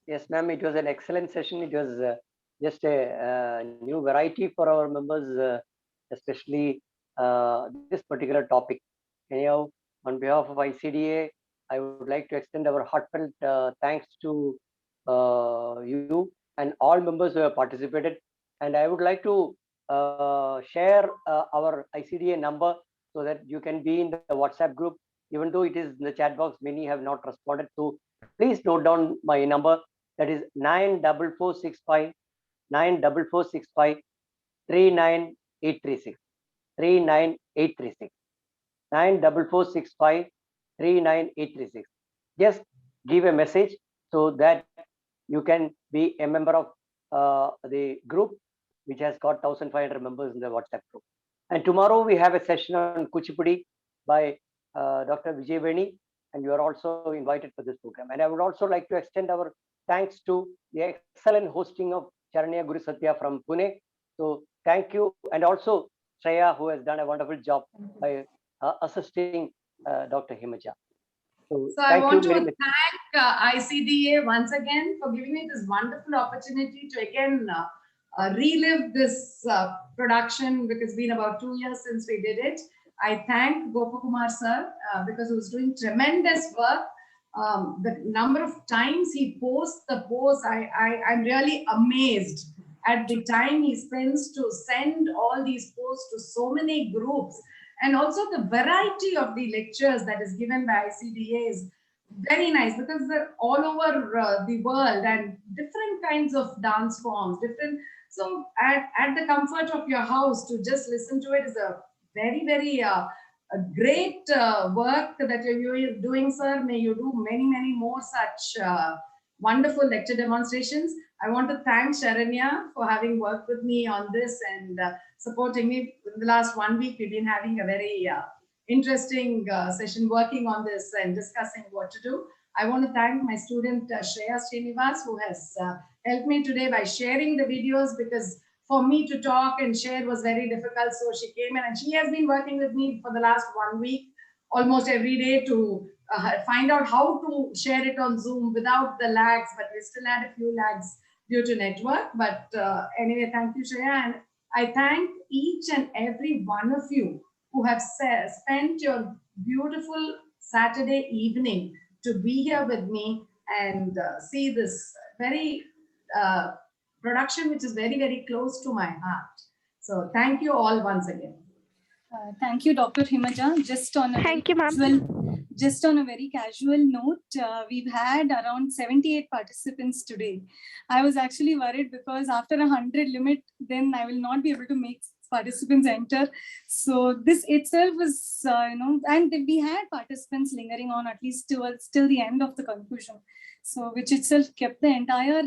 A: Yes, ma'am, it was an excellent session. It was just a new variety for our members, especially this particular topic. Anyhow, on behalf of ICDA, I would like to extend our heartfelt thanks to you and all members who have participated. And I would like to share our ICDA number so that you can be in the WhatsApp group. Even though it is in the chat box, many have not responded. So please note down my number. That is 94465 39836 39836 94465 39836. Just give a message so that you can be a member of the group, which has got 1,500 members in the WhatsApp group. And tomorrow we have a session on Kuchipudi by Dr. Vijay Veni, and you are also invited for this program. And I would also like to extend our thanks to the excellent hosting of Charanya Guru Satya from Pune. So thank you. And also Shreya, who has done a wonderful job by assisting Dr. Himaja.
C: So I want to thank ICDA once again for giving me this wonderful opportunity to again relive this production, because it's been about 2 years since we did it. I thank Gopakumar sir because he was doing tremendous work. The number of times he posts the posts, I'm really amazed at the time he spends to send all these posts to so many groups. And also the variety of the lectures that is given by ICDA is very nice, because they're all over the world and different kinds of dance forms, different. So at the comfort of your house to just listen to it is a very, very great work that you're doing, sir. May you do many, many more such wonderful lecture demonstrations. I want to thank Sharanya for having worked with me on this and supporting me. In the last 1 week, we've been having a very interesting session working on this and discussing what to do. I want to thank my student Shreya Srinivas, who has helped me today by sharing the videos, because for me to talk and share was very difficult. So she came in and she has been working with me for the last 1 week, almost every day, to find out how to share it on Zoom without the lags, but we still had a few lags due to network. But anyway, thank you, Shreya. And I thank each and every one of you who have spent your beautiful Saturday evening to be here with me and see this very production, which is very, very close to my heart. So thank you all once again.
B: Thank you, Dr. Himaja. Just on a very casual note, we've had around 78 participants today. I was actually worried because after 100 limit, then I will not be able to make participants enter. So this itself was, and we had participants lingering on at least till the end of the conclusion. So which itself kept the entire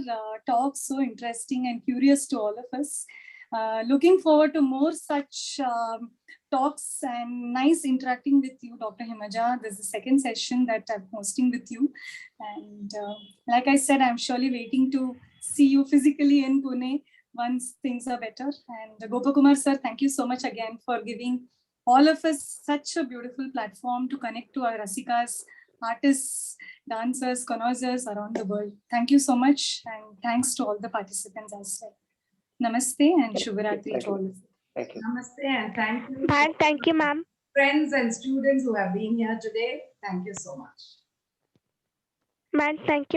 B: talk so interesting and curious to all of us. Looking forward to more such talks and nice interacting with you, Dr. Himaja. This is the second session that I'm hosting with you. And like I said, I'm surely waiting to see you physically in Pune once things are better. And Gopakumar sir, thank you so much again for giving all of us such a beautiful platform to connect to our Rasikas, artists, dancers, connoisseurs around the world. Thank you so much. And thanks to all the participants as well. Namaste and Shubharatri to all of you.
A: Thank you.
C: Namaste and thank you.
G: Ma'am, thank you, ma'am.
C: Friends and students who have been here today, thank you so much.
G: Ma'am, thank you.